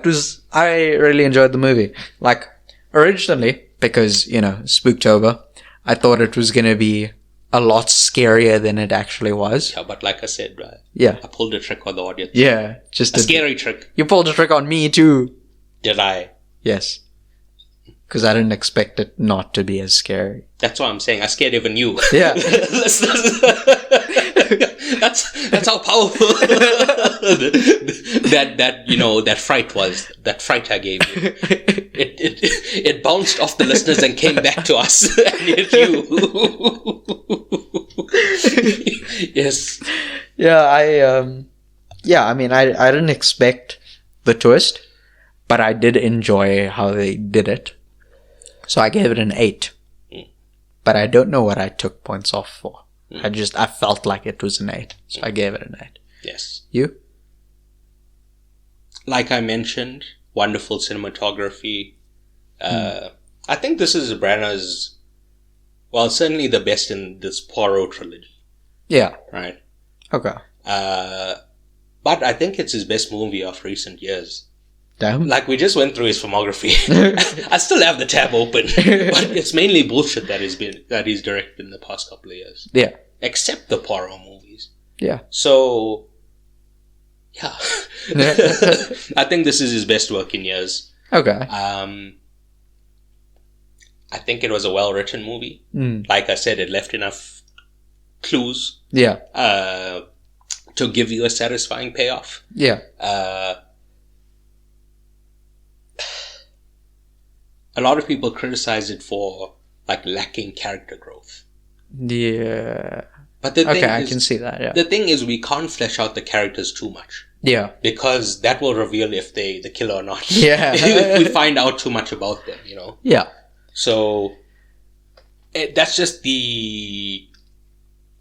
I really enjoyed the movie. Like, originally, because, Spooktober, I thought it was going to be a lot scarier than it actually was. Yeah, but like I said, right? Yeah. I pulled a trick on the audience. Yeah, just a scary trick. You pulled a trick on me too. Did I? Yes. Because I didn't expect it not to be as scary. That's what I'm saying. I scared even you. Yeah. That's how powerful that fright was. That fright I gave you. It bounced off the listeners and came back to us and hit you. Yes. Yeah, I mean, I didn't expect the twist, but I did enjoy how they did it. So I gave it an 8. But I don't know what I took points off for. I felt like it was an 8. So I gave it an 8. Yes. You? Like I mentioned, wonderful cinematography. I think this is Branagh's, certainly the best in this Poirot trilogy. Yeah. Right? Okay. But I think it's his best movie of recent years. Damn. Like, we just went through his filmography. I still have the tab open. But it's mainly bullshit that he's directed in the past couple of years. Yeah. Except the Poirot movies. Yeah. So, yeah. I think this is his best work in years. Okay. I think it was a well-written movie. Like I said, it left enough clues. Yeah. To give you a satisfying payoff. Yeah. A lot of people criticize it for lacking character growth. Yeah. But the thing I can see that. Yeah. The thing is, we can't flesh out the characters too much. Yeah. Because that will reveal if they the killer or not. Yeah. If we find out too much about them, Yeah. So that's just the,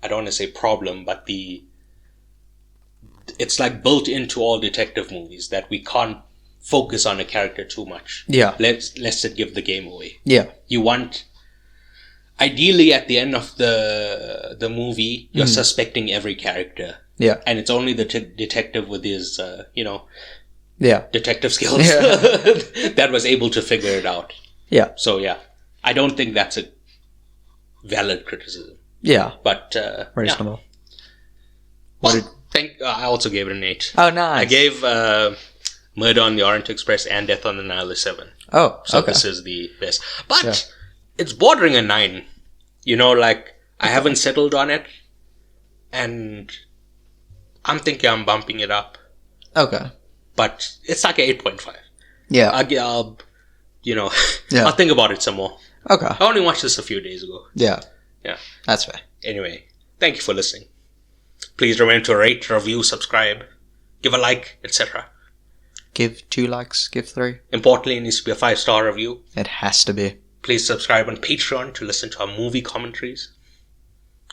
I don't want to say problem, but it's built into all detective movies that we can't focus on a character too much. Yeah. Lest it give the game away. Yeah. You want, ideally at the end of the movie, you're suspecting every character. Yeah. And it's only the detective with his, yeah, detective skills that was able to figure it out. Yeah. So yeah, I don't think that's a valid criticism. Yeah. But, reasonable. Yeah. I also gave it an 8. Oh, nice. I gave Murder on the Orient Express and Death on the Nile a 7. Oh, So okay. this is the best. But it's bordering a 9. You know, like, I haven't settled on it. And I'm thinking I'm bumping it up. Okay. But it's like an 8.5. Yeah. I'll I'll think about it some more. Okay. I only watched this a few days ago. Yeah. Yeah. That's fair. Anyway, thank you for listening. Please remember to rate, review, subscribe, give a like, etc. Give 2 likes, give 3. Importantly, it needs to be a 5-star review. It has to be. Please subscribe on Patreon to listen to our movie commentaries.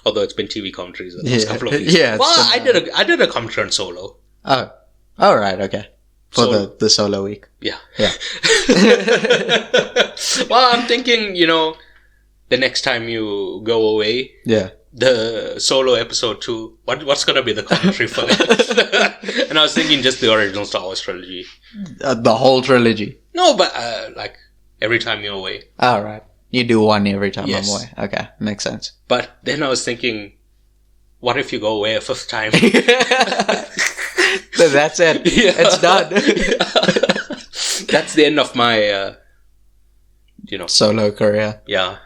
Although it's been TV commentaries the last couple of weeks. Yeah. Well, I did a commentary on Solo. Oh. All right. Okay. For the solo week. Yeah. Yeah. Well, I'm thinking, the next time you go away, Yeah. the Solo episode 2, what's going to be the commentary for that? And I was thinking just the original Star Wars trilogy. The whole trilogy. No, but like every time you're away. All right. You do one every time Yes. I'm away. Okay. Makes sense. But then I was thinking, what if you go away a 5th time? That's it. Yeah. It's done. That's the end of my, Solo career. yeah.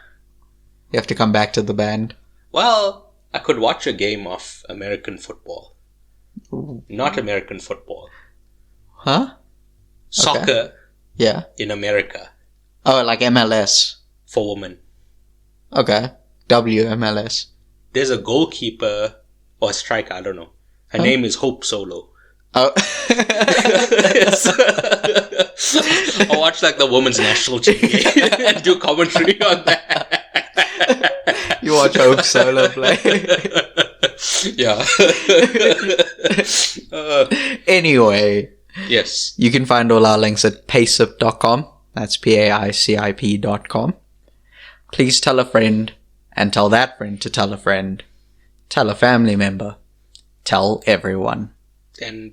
You have to come back to the band. Well, I could watch a game of American football. Not American football. Huh? Soccer Yeah. in America Oh, like MLS. for women. Okay. WMLS. There's a goalkeeper or a striker, I don't know. Her name is Hope Solo. Oh. I'll watch like the women's national team and do commentary on that. You watch Hope Solo play. Yeah. Anyway, Yes. you can find all our links at paicip.com. That's PAICIP.com. Please tell a friend, and tell that friend to tell a friend. Tell a family member. Tell everyone. And,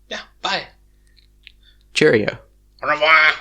yeah, bye. Cheerio. Au revoir.